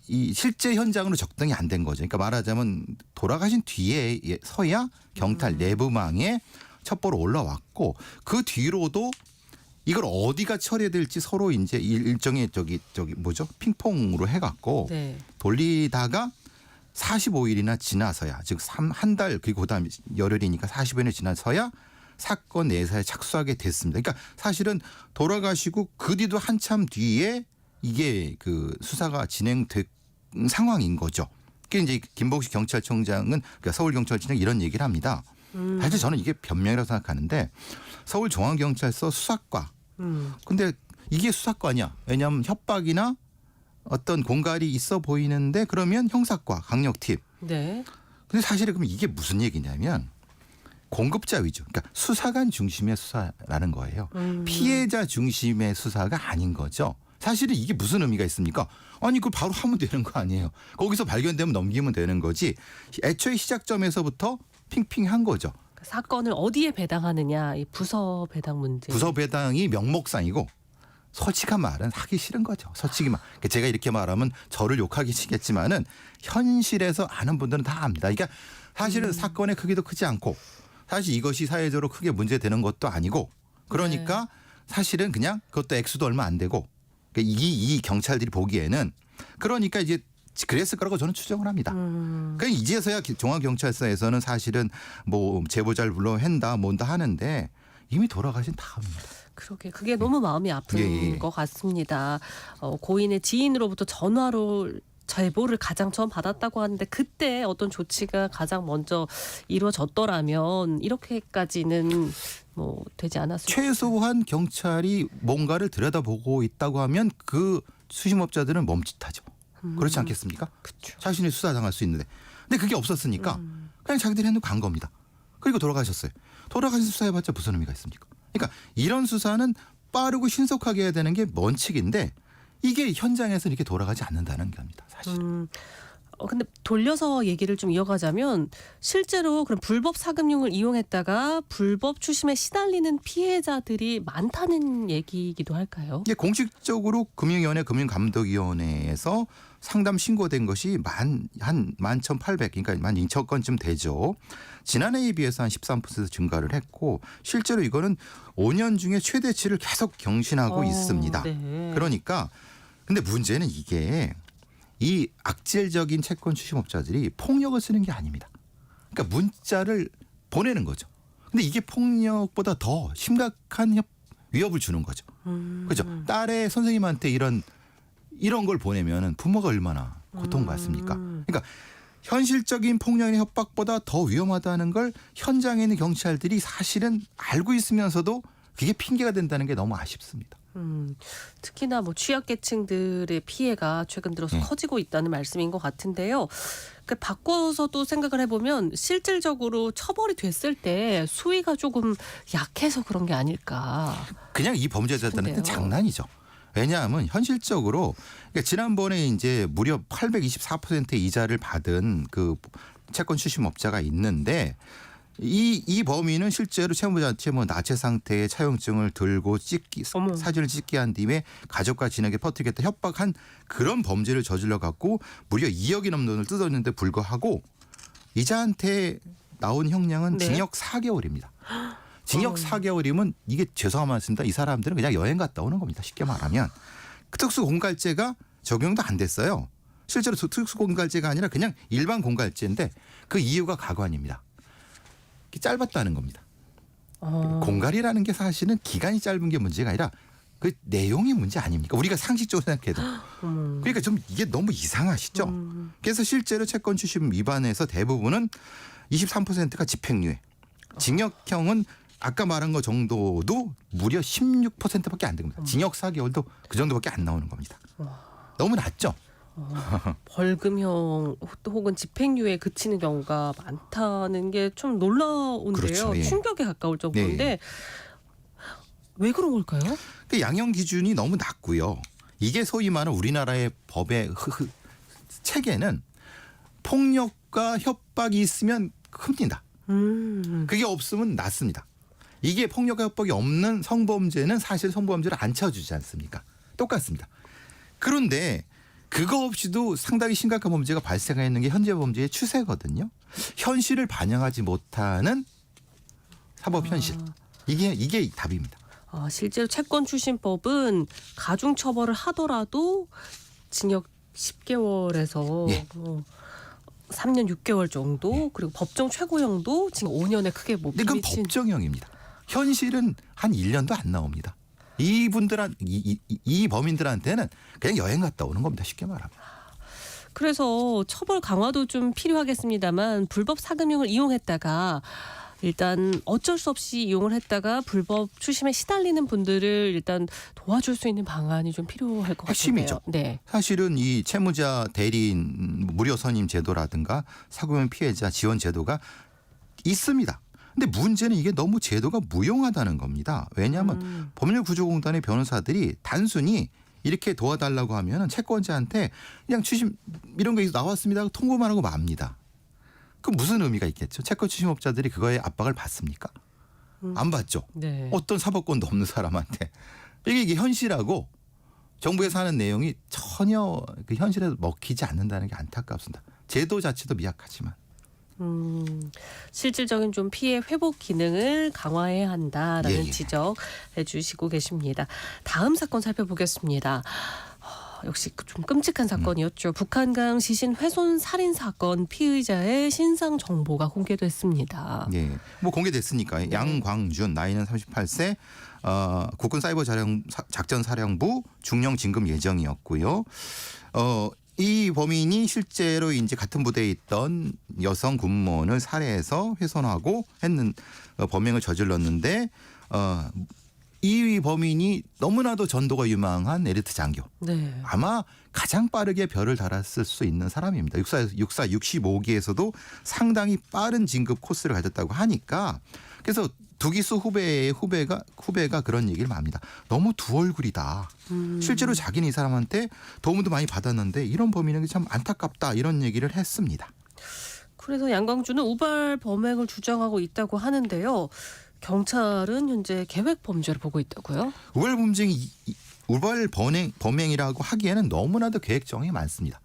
이 실제 현장으로 적당히 안 된 거죠. 그러니까 말하자면 돌아가신 뒤에서야 경찰 내부망에 첩보로 올라왔고 그 뒤로도 이걸 어디가 처리해야 될지 서로 이제 일종의 핑퐁으로 해갖고 네. 돌리다가 45일이나 지나서야 즉 한 달 그리고 그다음 열흘이니까 40일이 지나서야 사건 내사에 착수하게 됐습니다. 그러니까 사실은 돌아가시고 그 뒤도 한참 뒤에 이게 그 수사가 진행된 상황인 거죠. 그게 이제 김봉식 경찰청장은 그러니까 서울경찰청장 이런 얘기를 합니다. 사실 저는 이게 변명이라고 생각하는데 서울중앙경찰서 수사과. 근데 이게 수사과냐? 왜냐하면 협박이나 어떤 공갈이 있어 보이는데 그러면 형사과, 강력팀. 네. 근데 사실은 그럼 이게 무슨 얘기냐면 공급자 위주. 그러니까 수사관 중심의 수사라는 거예요. 피해자 중심의 수사가 아닌 거죠. 사실은 이게 무슨 의미가 있습니까? 아니 그걸 바로 하면 되는 거 아니에요. 거기서 발견되면 넘기면 되는 거지. 애초에 시작점에서부터 핑핑한 거죠. 사건을 어디에 배당하느냐, 이 부서 배당 문제. 부서 배당이 명목상이고 솔직한 말은 하기 싫은 거죠. 솔직히 제가 이렇게 말하면 저를 욕하기 싫겠지만은 현실에서 아는 분들은 다 압니다. 그러니까 사실은 사건의 크기도 크지 않고 사실 이것이 사회적으로 크게 문제되는 것도 아니고 그러니까 사실은 그냥 그것도 액수도 얼마 안 되고 그러니까 이 경찰들이 보기에는 그러니까 이제 그랬을 거라고 저는 추정을 합니다. 그러니까 이제서야 중앙경찰서에서는 사실은 제보자를 불러 한다 하는데 이미 돌아가신 다음입니다. 그러게 그게 너무 마음이 아픈 것 같습니다. 고인의 지인으로부터 전화로 제보를 가장 처음 받았다고 하는데 그때 어떤 조치가 가장 먼저 이루어졌더라면 이렇게까지는 되지 않았을까요? 최소한 경찰이 뭔가를 들여다보고 있다고 하면 그 수심업자들은 멈칫하죠. 그렇지 않겠습니까? 그쵸. 자신이 수사당할 수 있는데. 근데 그게 없었으니까 그냥 자기들이 간 겁니다. 그리고 돌아가셨어요. 돌아가신 수사해봤자 무슨 의미가 있습니까? 그러니까 이런 수사는 빠르고 신속하게 해야 되는 게 원칙인데 이게 현장에서 이렇게 돌아가지 않는다는 겁니다. 사실. 근데 돌려서 얘기를 좀 이어가자면 실제로 그런 불법 사금융을 이용했다가 불법 추심에 시달리는 피해자들이 많다는 얘기이기도 할까요? 이게 공식적으로 금융위원회, 금융감독위원회에서 상담 신고된 것이 한 11,800, 그러니까 12,000건쯤 되죠. 지난해에 비해서 한 13% 증가를 했고 실제로 이거는 5년 중에 최대치를 계속 경신하고 있습니다. 네. 그러니까 근데 문제는 이게 이 악질적인 채권 추심업자들이 폭력을 쓰는 게 아닙니다. 그러니까 문자를 보내는 거죠. 근데 이게 폭력보다 더 심각한 위협을 주는 거죠. 그렇죠. 딸의 선생님한테 이런 걸 보내면 부모가 얼마나 고통받습니까? 그러니까 현실적인 폭력의 협박보다 더 위험하다는 걸 현장에 있는 경찰들이 사실은 알고 있으면서도 그게 핑계가 된다는 게 너무 아쉽습니다. 특히나 뭐 취약계층들의 피해가 최근 들어서 커지고 있다는 말씀인 것 같은데요. 바꿔서 또 생각을 해보면 실질적으로 처벌이 됐을 때 수위가 조금 약해서 그런 게 아닐까. 그냥 이 범죄자들한테 싶은데요. 장난이죠. 왜냐하면 현실적으로 그러니까 지난번에 이제 무려 824%의 이자를 받은 그 채권 추심업자가 있는데 이 범인은 실제로 채무자 나체 상태의 차용증을 들고 사진을 찍게 한 뒤에 가족과 지내게 퍼뜨리겠다 협박한 그런 범죄를 저질러 갖고 무려 2억이 넘는 돈을 뜯었는데 불구하고 이자한테 나온 형량은 네. 징역 4개월입니다. 징역 4개월이면 이게 죄송한 말씀입니다. 이 사람들은 그냥 여행 갔다 오는 겁니다. 쉽게 말하면. 특수공갈죄가 적용도 안 됐어요. 실제로 특수공갈죄가 아니라 그냥 일반 공갈죄인데 그 이유가 가관입니다. 짧았다는 겁니다. 공갈이라는 게 사실은 기간이 짧은 게 문제가 아니라 그 내용이 문제 아닙니까? 우리가 상식적으로 생각해도. 그러니까 좀 이게 너무 이상하시죠? 그래서 실제로 채권 추심 위반에서 대부분은 23%가 집행유예. 징역형은 아까 말한 것 정도도 무려 16%밖에 안 됩니다. 징역 4개월도 그 정도밖에 안 나오는 겁니다. 너무 낮죠? 벌금형 혹은 집행유예에 그치는 경우가 많다는 게 좀 놀라운데요. 그렇죠. 예. 충격에 가까울 정도인데 네. 왜 그런 걸까요? 그 양형 기준이 너무 낮고요. 이게 소위 말하는 우리나라의 법의 체계는 폭력과 협박이 있으면 큽니다. 그게 없으면 낮습니다. 이게 폭력과 협박이 없는 성범죄는 사실 성범죄를 안 쳐주지 않습니까? 똑같습니다. 그런데 그거 없이도 상당히 심각한 범죄가 발생하는 게 현재 범죄의 추세거든요. 현실을 반영하지 못하는 사법 현실. 이게 답입니다. 실제로 채권 추심법은 가중 처벌을 하더라도 징역 10개월에서 예. 3년 6개월 정도 그리고 법정 최고형도 지금 5년에 크게 못 근데 그건 미친. 법정형입니다. 현실은 한 1년도 안 나옵니다. 이 범인들한테는 그냥 여행 갔다 오는 겁니다. 쉽게 말하면. 그래서 처벌 강화도 좀 필요하겠습니다만 불법 사금융을 이용했다가 일단 어쩔 수 없이 이용을 했다가 불법 추심에 시달리는 분들을 일단 도와줄 수 있는 방안이 좀 필요할 것 같은데요. 핵심이죠. 네. 사실은 이 채무자 대리인 무료 선임 제도라든가 사금융 피해자 지원 제도가 있습니다. 근데 문제는 이게 너무 제도가 무용하다는 겁니다. 왜냐하면 법률구조공단의 변호사들이 단순히 이렇게 도와달라고 하면 채권자한테 그냥 추심 이런 거 나왔습니다. 통보만 하고 맙니다. 그럼 무슨 의미가 있겠죠? 채권 추심업자들이 그거에 압박을 받습니까? 안 받죠. 네. 어떤 사법권도 없는 사람한테. 이게 현실하고 정부에서 하는 내용이 전혀 그 현실에 먹히지 않는다는 게 안타깝습니다. 제도 자체도 미약하지만. 실질적인 좀 피해 회복 기능을 강화해야 한다라는 예. 지적해 주시고 계십니다. 다음 사건 살펴보겠습니다. 역시 좀 끔찍한 사건이었죠. 북한강 시신 훼손 살인 사건 피의자의 신상 정보가 공개됐습니다. 예. 뭐 공개됐으니까 양광준 나이는 38세 국군 사이버 작전 사령부 중령 진급 예정이었고요. 이 범인이 실제로 이제 같은 부대에 있던 여성 군무원을 살해해서 훼손하고 범행을 저질렀는데 이 범인이 너무나도 전도가 유망한 에리트 장교. 네. 아마 가장 빠르게 별을 달았을 수 있는 사람입니다. 육사 65기에서도 상당히 빠른 진급 코스를 가졌다고 하니까 그래서 두기수 후배가 그런 얘기를 합니다. 너무 두 얼굴이다. 실제로 자기는 이 사람한테 도움도 많이 받았는데 이런 범인에게 참 안타깝다 이런 얘기를 했습니다. 그래서 양광주는 우발 범행을 주장하고 있다고 하는데요. 경찰은 현재 계획 범죄를 보고 있다고요? 우발 범행이라고 하기에는 너무나도 계획정이 많습니다.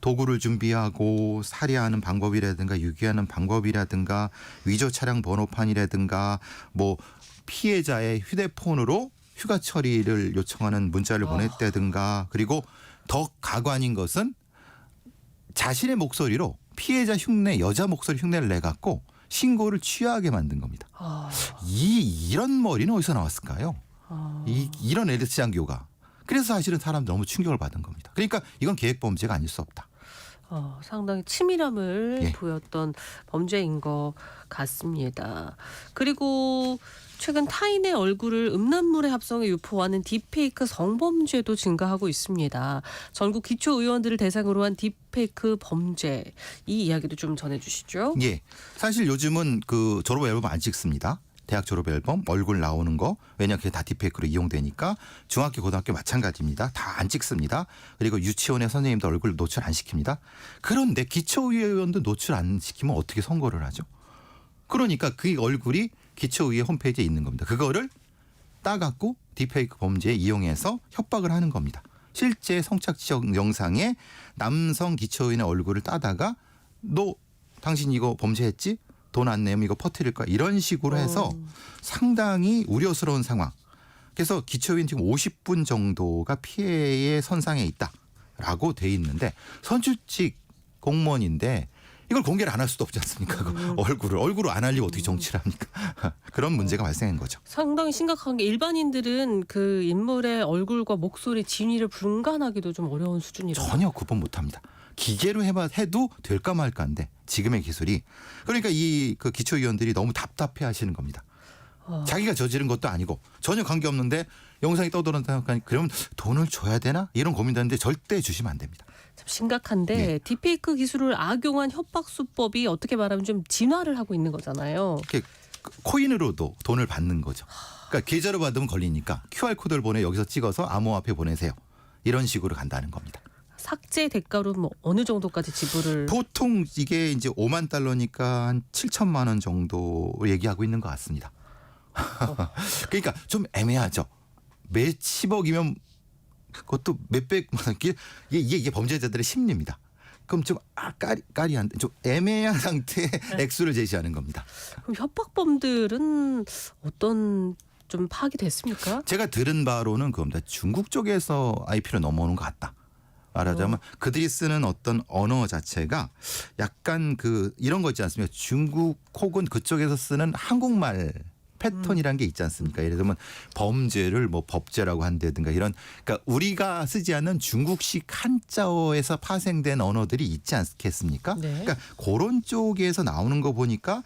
도구를 준비하고 살해하는 방법이라든가 유기하는 방법이라든가 위조 차량 번호판이라든가 뭐 피해자의 휴대폰으로 휴가 처리를 요청하는 문자를 보냈다든가 그리고 더 가관인 것은 자신의 목소리로 피해자 흉내 여자 목소리 흉내를 내갖고 신고를 취하게 만든 겁니다. 이런 머리는 어디서 나왔을까요? 이런 에르츠 장교가. 그래서 사실은 사람들 너무 충격을 받은 겁니다. 그러니까 이건 계획범죄가 아닐 수 없다. 상당히 치밀함을 예. 보였던 범죄인 것 같습니다. 그리고 최근 타인의 얼굴을 음란물에 합성해 유포하는 딥페이크 성범죄도 증가하고 있습니다. 전국 기초의원들을 대상으로 한 딥페이크 범죄 이 이야기도 좀 전해주시죠. 예, 사실 요즘은 그 졸업 앨범 안 찍습니다. 대학 졸업 앨범 얼굴 나오는 거 왜냐 그게 다 딥페이크로 이용되니까 중학교 고등학교 마찬가지입니다. 다 안 찍습니다. 그리고 유치원의 선생님도 얼굴 노출 안 시킵니다. 그런데 기초의원도 노출 안 시키면 어떻게 선거를 하죠? 그러니까 그 얼굴이 기초의회 홈페이지에 있는 겁니다. 그거를 따갖고 딥페이크 범죄에 이용해서 협박을 하는 겁니다. 실제 성착취 영상에 남성 기초의원의 얼굴을 따다가 너 당신 이거 범죄했지? 돈 안 내면 이거 퍼뜨릴 거야. 이런 식으로 해서 상당히 우려스러운 상황. 그래서 기초의원 지금 50분 정도가 피해의 선상에 있다라고 돼 있는데 선출직 공무원인데 이걸 공개를 안 할 수도 없지 않습니까? 얼굴을 안 알리고 어떻게 정치를 합니까? 그런 문제가 발생한 거죠. 상당히 심각한 게 일반인들은 그 인물의 얼굴과 목소리 진위를 분간하기도 좀 어려운 수준이라고. 전혀 구분 못합니다. 기계로 해도 될까 말까인데 지금의 기술이 그러니까 그 기초위원들이 너무 답답해하시는 겁니다. 자기가 저지른 것도 아니고 전혀 관계없는데 영상이 떠돌아다니까 그러면 돈을 줘야 되나 이런 고민하는데 절대 주시면 안 됩니다. 참 심각한데 네. 딥페이크 기술을 악용한 협박 수법이 어떻게 말하면 좀 진화를 하고 있는 거잖아요. 이렇게 코인으로도 돈을 받는 거죠. 그러니까 계좌로 받으면 걸리니까 QR 코드를 보내 여기서 찍어서 암호화폐 보내세요. 이런 식으로 간다는 겁니다. 삭제 대가로 뭐 어느 정도까지 지불을 보통 이게 이제 5만 달러니까 한 7천만 원 정도 얘기하고 있는 것 같습니다. 그러니까 좀 애매하죠. 몇십억이면 그것도 몇백만 원. 이게 범죄자들의 심리입니다. 그럼 좀 까리한데 좀 애매한 상태의 액수를 제시하는 겁니다. 그럼 협박범들은 어떤 좀 파악이 됐습니까? 제가 들은 바로는 그겁니다. 중국 쪽에서 IP로 넘어오는 것 같다. 말하자면 그들이 쓰는 어떤 언어 자체가 약간 이런 거 있지 않습니까? 중국 혹은 그쪽에서 쓰는 한국말 패턴이라는 게 있지 않습니까? 예를 들면 범죄를 뭐 법죄라고 한다든가 이런 그러니까 우리가 쓰지 않는 중국식 한자어에서 파생된 언어들이 있지 않겠습니까? 네. 그러니까 그런 쪽에서 나오는 거 보니까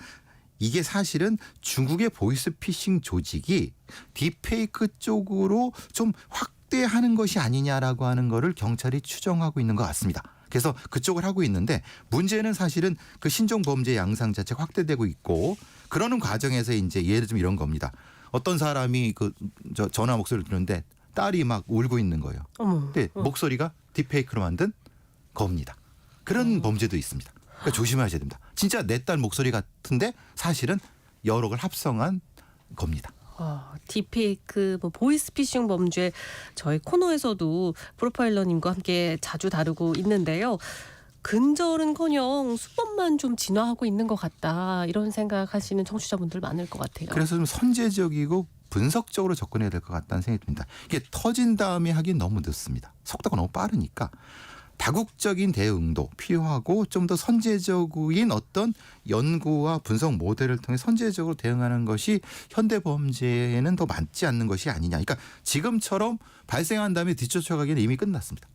이게 사실은 중국의 보이스피싱 조직이 딥페이크 쪽으로 좀 확대하는 것이 아니냐라고 하는 거를 경찰이 추정하고 있는 것 같습니다. 그래서 그쪽을 하고 있는데 문제는 사실은 그 신종 범죄 양상 자체가 확대되고 있고 그러는 과정에서 이제 예를 들면 이런 겁니다. 어떤 사람이 전화 목소리를 듣는데 딸이 막 울고 있는 거예요. 근데 목소리가 딥페이크로 만든 겁니다. 그런 범죄도 있습니다. 그러니까 조심하셔야 됩니다. 진짜 내 딸 목소리 같은데 사실은 여러 걸 합성한 겁니다. 딥페이크, 보이스피싱 범죄 저희 코너에서도 프로파일러님과 함께 자주 다루고 있는데요. 근절은커녕 수법만 좀 진화하고 있는 것 같다 이런 생각하시는 청취자분들 많을 것 같아요. 그래서 좀 선제적이고 분석적으로 접근해야 될 것 같다는 생각이 듭니다. 이게 터진 다음에 하긴 너무 늦습니다. 속도가 너무 빠르니까 다국적인 대응도 필요하고 좀 더 선제적인 어떤 연구와 분석 모델을 통해 선제적으로 대응하는 것이 현대 범죄에는 더 맞지 않는 것이 아니냐. 그러니까 지금처럼 발생한 다음에 뒤쫓아가기는 이미 끝났습니다.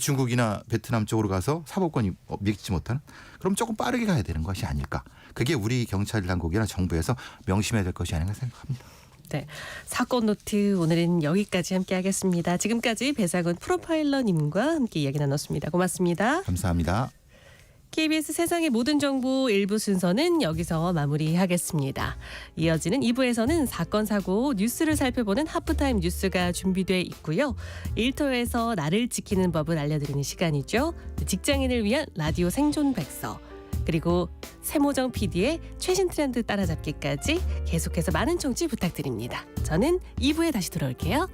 중국이나 베트남 쪽으로 가서 사법권이 믿지 못하는 그럼 조금 빠르게 가야 되는 것이 아닐까. 그게 우리 경찰 당국이나 정부에서 명심해야 될 것이 아닌가 생각합니다. 네, 사건 노트 오늘은 여기까지 함께하겠습니다. 지금까지 배상훈 프로파일러님과 함께 이야기 나눴습니다. 고맙습니다. 감사합니다. KBS 세상의 모든 정보 1부 순서는 여기서 마무리하겠습니다. 이어지는 2부에서는 사건, 사고, 뉴스를 살펴보는 하프타임 뉴스가 준비돼 있고요. 일터에서 나를 지키는 법을 알려드리는 시간이죠. 직장인을 위한 라디오 생존 백서, 그리고 세모정 PD의 최신 트렌드 따라잡기까지 계속해서 많은 청취 부탁드립니다. 저는 2부에 다시 돌아올게요.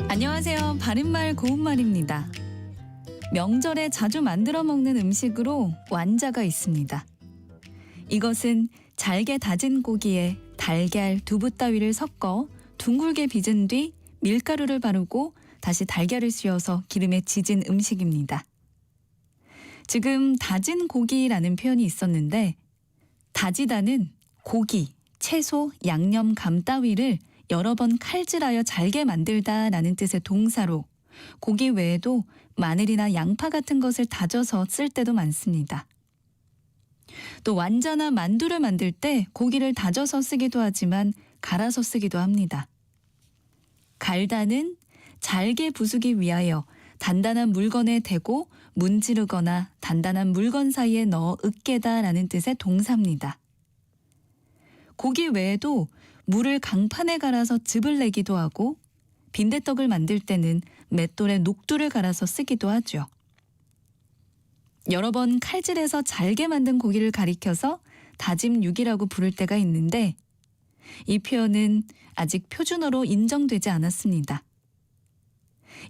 안녕하세요. 바른말 고운말입니다. 명절에 자주 만들어 먹는 음식으로 완자가 있습니다. 이것은 잘게 다진 고기에 달걀, 두부 따위를 섞어 둥글게 빚은 뒤 밀가루를 바르고 다시 달걀을 씌워서 기름에 지진 음식입니다. 지금 다진 고기라는 표현이 있었는데 다지다는 고기, 채소, 양념, 감 따위를 여러 번 칼질하여 잘게 만들다라는 뜻의 동사로 고기 외에도 마늘이나 양파 같은 것을 다져서 쓸 때도 많습니다. 또 완자나 만두를 만들 때 고기를 다져서 쓰기도 하지만 갈아서 쓰기도 합니다. 갈다는 잘게 부수기 위하여 단단한 물건에 대고 문지르거나 단단한 물건 사이에 넣어 으깨다라는 뜻의 동사입니다. 고기 외에도 물을 강판에 갈아서 즙을 내기도 하고 빈대떡을 만들 때는 맷돌에 녹두를 갈아서 쓰기도 하죠. 여러 번 칼질해서 잘게 만든 고기를 가리켜서 다짐육이라고 부를 때가 있는데 이 표현은 아직 표준어로 인정되지 않았습니다.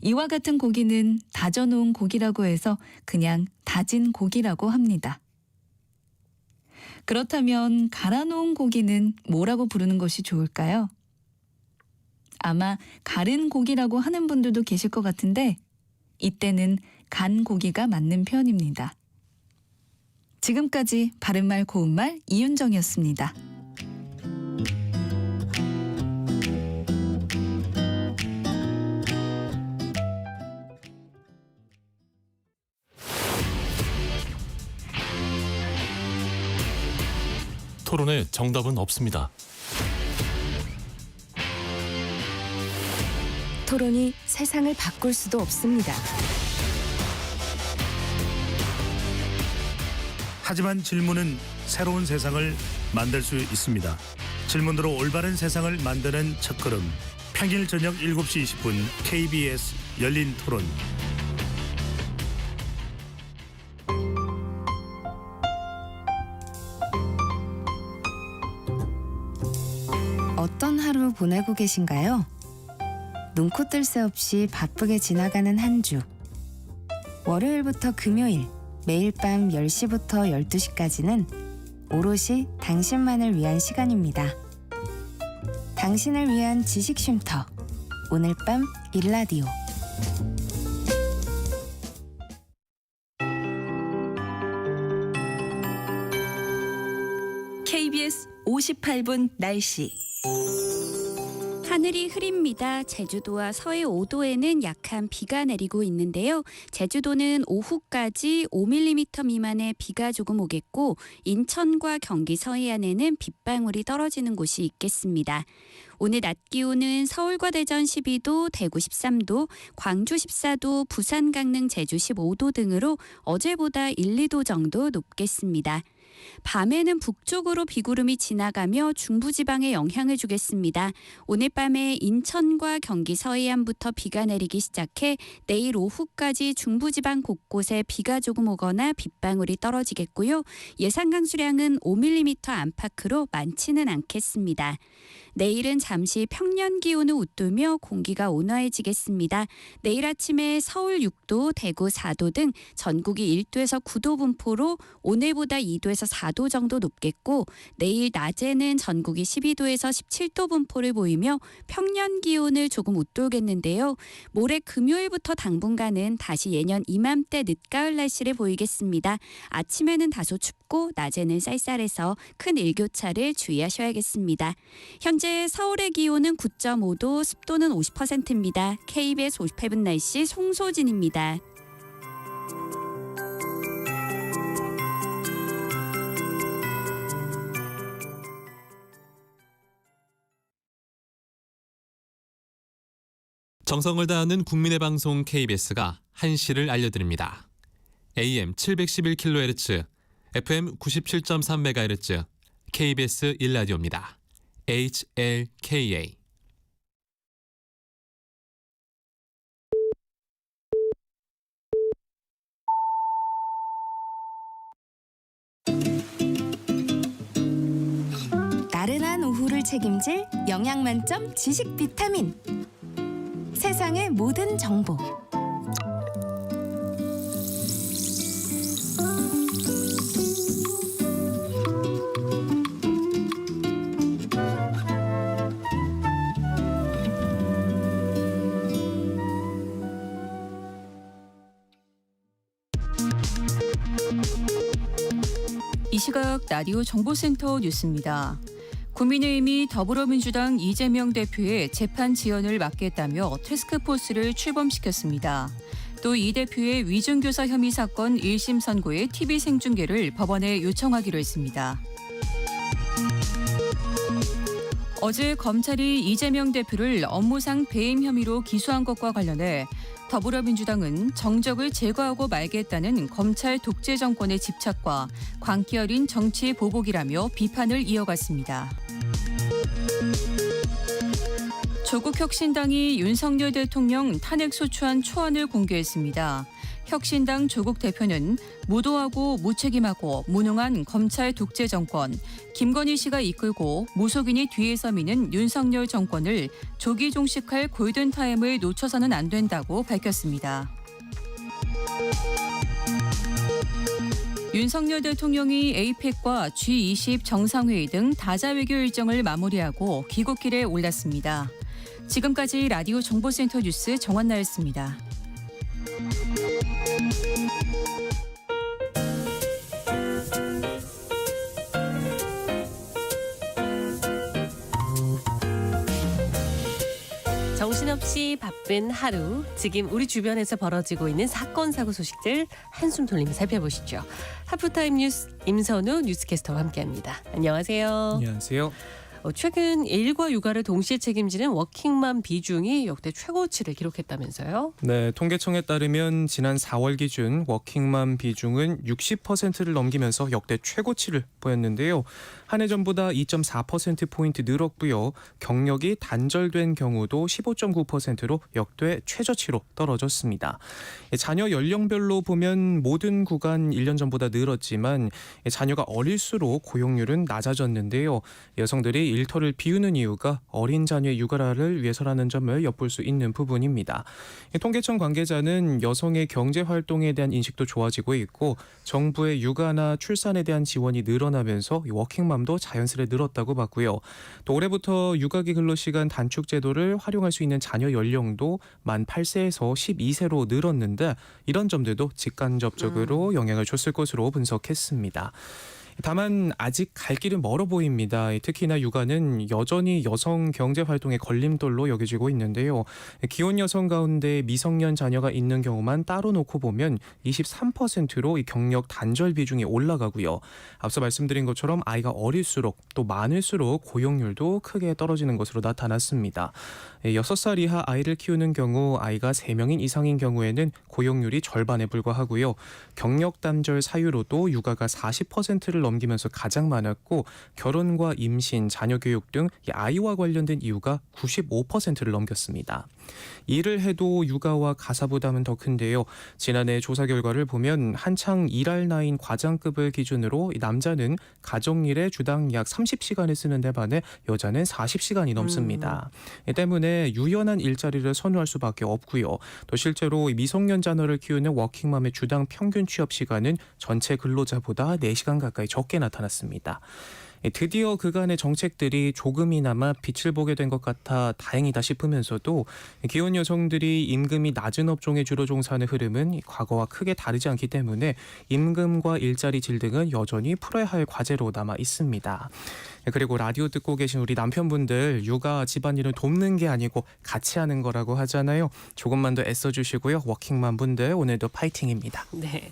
이와 같은 고기는 다져놓은 고기라고 해서 그냥 다진 고기라고 합니다. 그렇다면 갈아놓은 고기는 뭐라고 부르는 것이 좋을까요? 아마 갈은 고기라고 하는 분들도 계실 것 같은데 이때는 간 고기가 맞는 표현입니다. 지금까지 바른말 고운말 이윤정이었습니다. 토론에 정답은 없습니다. 토론이 세상을 바꿀 수도 없습니다. 하지만 질문은 새로운 세상을 만들 수 있습니다. 질문으로 올바른 세상을 만드는 첫걸음. 평일 저녁 7시 20분 KBS 열린 토론. 어떤 하루 보내고 계신가요? 눈코 뜰 새 없이 바쁘게 지나가는 한 주. 월요일부터 금요일, 매일 밤 10시부터 12시까지는 오롯이 당신만을 위한 시간입니다. 당신을 위한 지식 쉼터. 오늘 밤 일라디오. KBS 58분 날씨. 하늘이 흐립니다. 제주도와 서해 5도에는 약한 비가 내리고 있는데요. 제주도는 오후까지 5mm 미만의 비가 조금 오겠고 인천과 경기 서해안에는 빗방울이 떨어지는 곳이 있겠습니다. 오늘 낮 기온은 서울과 대전 12도, 대구 13도, 광주 14도, 부산, 강릉, 제주 15도 등으로 어제보다 1, 2도 정도 높겠습니다. 밤에는 북쪽으로 비구름이 지나가며 중부지방에 영향을 주겠습니다. 오늘 밤에 인천과 경기 서해안부터 비가 내리기 시작해 내일 오후까지 중부지방 곳곳에 비가 조금 오거나 빗방울이 떨어지겠고요. 예상 강수량은 5mm 안팎으로 많지는 않겠습니다. 내일은 잠시 평년 기온을 웃돌며 공기가 온화해지겠습니다. 내일 아침에 서울 6도, 대구 4도 등 전국이 1도에서 9도 분포로 오늘보다 2도에서 4도 정도 높겠고 내일 낮에는 전국이 12도에서 17도 분포를 보이며 평년 기온을 조금 웃돌겠는데요. 모레 금요일부터 당분간은 다시 예년 이맘때 늦가을 날씨를 보이겠습니다. 아침에는 다소 춥고 낮에는 쌀쌀해서 큰 일교차를 주의하셔야겠습니다. 현재 서울의 기온은 9.5도, 습도는 50%입니다. KBS 58분 날씨 송소진입니다. 정성을 다하는 국민의 방송 KBS가 한시를 알려드립니다. AM 711kHz, FM 97.3MHz, KBS 1라디오입니다. HLKA. 나른한 오후를 책임질 영양 만점 지식 비타민. 세상의 모든 정보. 이 시각 라디오 정보센터 뉴스입니다. 국민의힘이 더불어민주당 이재명 대표의 재판 지연을 막겠다며 태스크포스를 출범시켰습니다. 또 이 대표의 위증교사 혐의 사건 1심 선고의 TV 생중계를 법원에 요청하기로 했습니다. 어제 검찰이 이재명 대표를 업무상 배임 혐의로 기소한 것과 관련해 더불어민주당은 정적을 제거하고 말겠다는 검찰 독재 정권의 집착과 광기 어린 정치 보복이라며 비판을 이어갔습니다. 조국혁신당이 윤석열 대통령 탄핵소추안 초안을 공개했습니다. 혁신당 조국 대표는 무도하고 무책임하고 무능한 검찰 독재 정권, 김건희 씨가 이끌고 무속인이 뒤에서 미는 윤석열 정권을 조기 종식할 골든타임을 놓쳐서는 안 된다고 밝혔습니다. 윤석열 대통령이 APEC과 G20 정상회의 등 다자 외교 일정을 마무리하고 귀국길에 올랐습니다. 지금까지 라디오 정보센터 뉴스 정한나였습니다. 정신없이 바쁜 하루, 지금 우리 주변에서 벌어지고 있는 사건, 사고 소식들 한숨 돌리며 살펴보시죠. 하프타임 뉴스 임선우 뉴스캐스터와 함께합니다. 안녕하세요. 안녕하세요. 최근 일과 육아를 동시에 책임지는 워킹맘 비중이 역대 최고치를 기록했다면서요? 네, 통계청에 따르면 지난 4월 기준 워킹맘 비중은 60%를 넘기면서 역대 최고치를 보였는데요. 한 해 전보다 2.4%포인트 늘었고요. 경력이 단절된 경우도 15.9%로 역대 최저치로 떨어졌습니다. 자녀 연령별로 보면 모든 구간 1년 전보다 늘었지만 자녀가 어릴수록 고용률은 낮아졌는데요. 여성들이 일터를 비우는 이유가 어린 자녀의 육아를 위해서라는 점을 엿볼 수 있는 부분입니다. 통계청 관계자는 여성의 경제활동에 대한 인식도 좋아지고 있고 정부의 육아나 출산에 대한 지원이 늘어나면서 워킹맘도 자연스레 늘었다고 봤고요. 또 올해부터 육아기 근로시간 단축 제도를 활용할 수 있는 자녀 연령도 만 8세에서 12세로 늘었는데 이런 점들도 직간접적으로 영향을 줬을 것으로 분석했습니다. 다만 아직 갈 길은 멀어 보입니다. 특히나 육아는 여전히 여성 경제활동의 걸림돌로 여겨지고 있는데요. 기혼 여성 가운데 미성년 자녀가 있는 경우만 따로 놓고 보면 23%로 이 경력 단절 비중이 올라가고요. 앞서 말씀드린 것처럼 아이가 어릴수록 또 많을수록 고용률도 크게 떨어지는 것으로 나타났습니다. 6살 이하 아이를 키우는 경우 아이가 3명인 이상인 경우에는 고용률이 절반에 불과하고요. 경력 단절 사유로도 육아가 40%를 넘기면서 가장 많았고 결혼과 임신, 자녀 교육 등 아이와 관련된 이유가 95%를 넘겼습니다. 일을 해도 육아와 가사 부담은 더 큰데요. 지난해 조사 결과를 보면 한창 일할 나이인 과장급을 기준으로 남자는 가정일에 주당 약 30시간을 쓰는 데 반해 여자는 40시간이 넘습니다. 때문에 유연한 일자리를 선호할 수밖에 없고요. 또 실제로 미성년 자녀를 키우는 워킹맘의 주당 평균 취업 시간은 전체 근로자보다 4시간 가까이 적게 나타났습니다. 드디어 그간의 정책들이 조금이나마 빛을 보게 된 것 같아 다행이다 싶으면서도 기혼 여성들이 임금이 낮은 업종에 주로 종사하는 흐름은 과거와 크게 다르지 않기 때문에 임금과 일자리 질 등은 여전히 풀어야 할 과제로 남아 있습니다. 그리고 라디오 듣고 계신 우리 남편분들 육아 집안일을 돕는 게 아니고 같이 하는 거라고 하잖아요. 조금만 더 애써주시고요. 워킹맘 분들 오늘도 파이팅입니다. 네.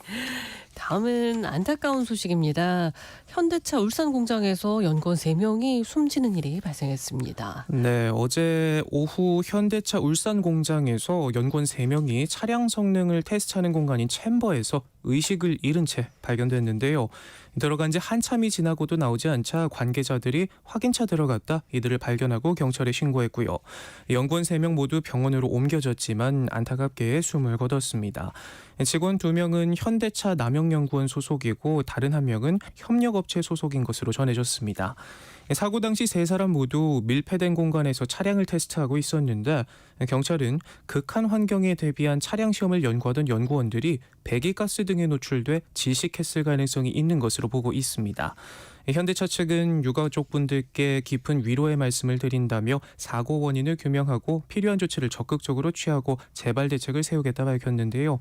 다음은 안타까운 소식입니다. 현대차 울산 공장에서 연구원 3명이 숨지는 일이 발생했습니다. 네, 어제 오후 현대차 울산 공장에서 연구원 3명이 차량 성능을 테스트하는 공간인 챔버에서 의식을 잃은 채 발견됐는데요. 들어간 지 한참이 지나고도 나오지 않자 관계자들이 확인차 들어갔다 이들을 발견하고 경찰에 신고했고요. 연구원 3명 모두 병원으로 옮겨졌지만 안타깝게 숨을 거뒀습니다. 직원 2명은 현대차 남영연구원 소속이고 다른 1명은 협력업체 소속인 것으로 전해졌습니다. 사고 당시 3사람 모두 밀폐된 공간에서 차량을 테스트하고 있었는데 경찰은 극한 환경에 대비한 차량 시험을 연구하던 연구원들이 배기가스 등에 노출돼 질식했을 가능성이 있는 것으로 보고 있습니다. 현대차 측은 유가족분들께 깊은 위로의 말씀을 드린다며 사고 원인을 규명하고 필요한 조치를 적극적으로 취하고 재발 대책을 세우겠다 밝혔는데요.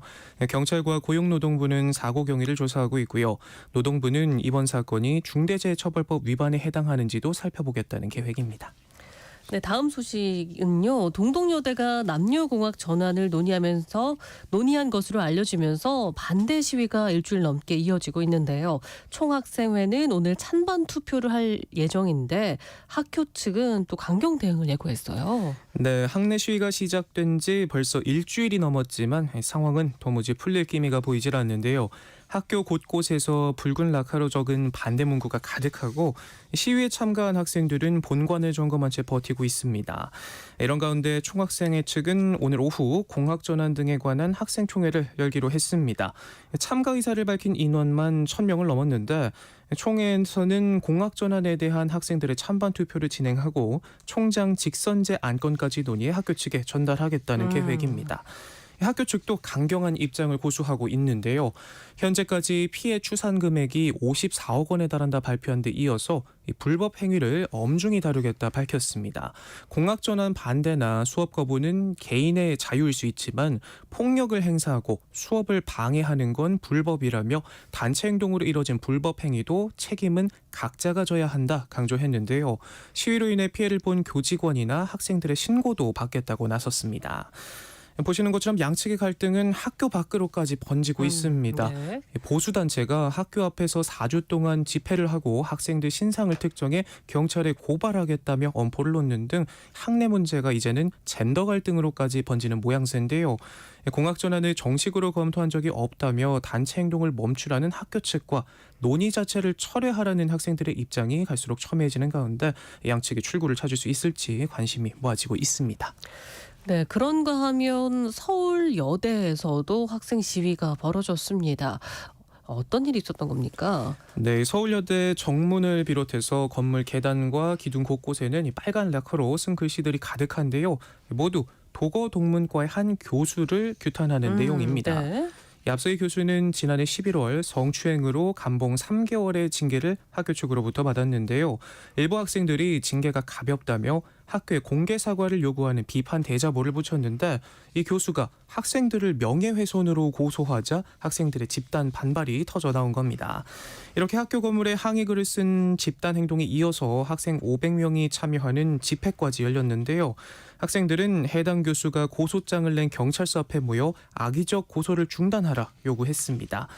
경찰과 고용노동부는 사고 경위를 조사하고 있고요. 노동부는 이번 사건이 중대재해처벌법 위반에 해당하는지도 살펴보겠다는 계획입니다. 네, 다음 소식은요. 동덕여대가 남녀공학 전환을 논의한 것으로 알려지면서 반대 시위가 일주일 넘게 이어지고 있는데요. 총학생회는 오늘 찬반 투표를 할 예정인데 학교 측은 또 강경 대응을 예고했어요. 네, 학내 시위가 시작된 지 벌써 일주일이 넘었지만 상황은 도무지 풀릴 기미가 보이질 않는데요. 학교 곳곳에서 붉은 라카로 적은 반대 문구가 가득하고 시위에 참가한 학생들은 본관을 점검한 채 버티고 있습니다. 이런 가운데 총학생회 측은 오늘 오후 공학전환 등에 관한 학생총회를 열기로 했습니다. 참가 의사를 밝힌 인원만 1,000명을 넘었는데 총회에서는 공학전환에 대한 학생들의 찬반 투표를 진행하고 총장 직선제 안건까지 논의해 학교 측에 전달하겠다는 계획입니다. 학교 측도 강경한 입장을 고수하고 있는데요. 현재까지 피해 추산 금액이 54억 원에 달한다 발표한 데 이어서 불법 행위를 엄중히 다루겠다 밝혔습니다. 공학전환 반대나 수업 거부는 개인의 자유일 수 있지만 폭력을 행사하고 수업을 방해하는 건 불법이라며 단체 행동으로 이뤄진 불법 행위도 책임은 각자가 져야 한다 강조했는데요. 시위로 인해 피해를 본 교직원이나 학생들의 신고도 받겠다고 나섰습니다. 보시는 것처럼 양측의 갈등은 학교 밖으로까지 번지고 있습니다. 네. 보수단체가 학교 앞에서 4주 동안 집회를 하고 학생들 신상을 특정해 경찰에 고발하겠다며 엄포를 놓는 등 학내 문제가 이제는 젠더 갈등으로까지 번지는 모양새인데요. 공학전환을 정식으로 검토한 적이 없다며 단체 행동을 멈추라는 학교 측과 논의 자체를 철회하라는 학생들의 입장이 갈수록 첨예해지는 가운데 양측의 출구를 찾을 수 있을지 관심이 모아지고 있습니다. 네, 그런가 하면 서울여대에서도 학생 시위가 벌어졌습니다. 어떤 일이 있었던 겁니까? 네, 서울여대 정문을 비롯해서 건물 계단과 기둥 곳곳에는 이 빨간 라커로 쓴 글씨들이 가득한데요. 모두 도거동문과의 한 교수를 규탄하는 내용입니다. 네. 앞서 이 교수는 지난해 11월 성추행으로 감봉 3개월의 징계를 학교 측으로부터 받았는데요. 일부 학생들이 징계가 가볍다며 학교에 공개 사과를 요구하는 비판 대자보를 붙였는데 이 교수가 학생들을 명예훼손으로 고소하자 학생들의 집단 반발이 터져 나온 겁니다. 이렇게 학교 건물에 항의글을 쓴 집단 행동이 이어서 학생 500명이 참여하는 집회까지 열렸는데요. 학생들은 해당 교수가 고소장을 낸 경찰서 앞에 모여 악의적 고소를 중단하라 요구했습니다.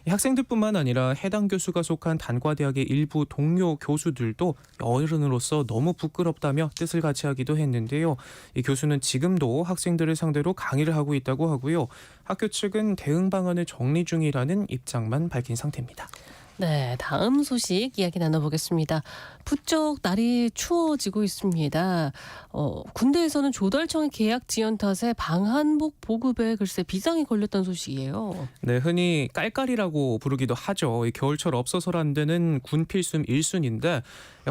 학생들뿐만 아니라 해당 교수가 속한 단과대학의 일부 동료 교수들도 어른으로서 너무 부끄럽다며 뜻을 같이 하기도 했는데요. 이 교수는 지금도 학생들을 상대로 강의를 하고 있다고 하고요. 학교 측은 대응 방안을 정리 중이라는 입장만 밝힌 상태입니다. 네, 다음 소식 이야기 나눠보겠습니다. 부쩍 날이 추워지고 있습니다. 군대에서는 조달청의 계약 지연 탓에 방한복 보급에 글쎄 비상이 걸렸다는 소식이에요. 네, 흔히 깔깔이라고 부르기도 하죠. 이 겨울철 없어서는 안 되는 군 필수 1순위인데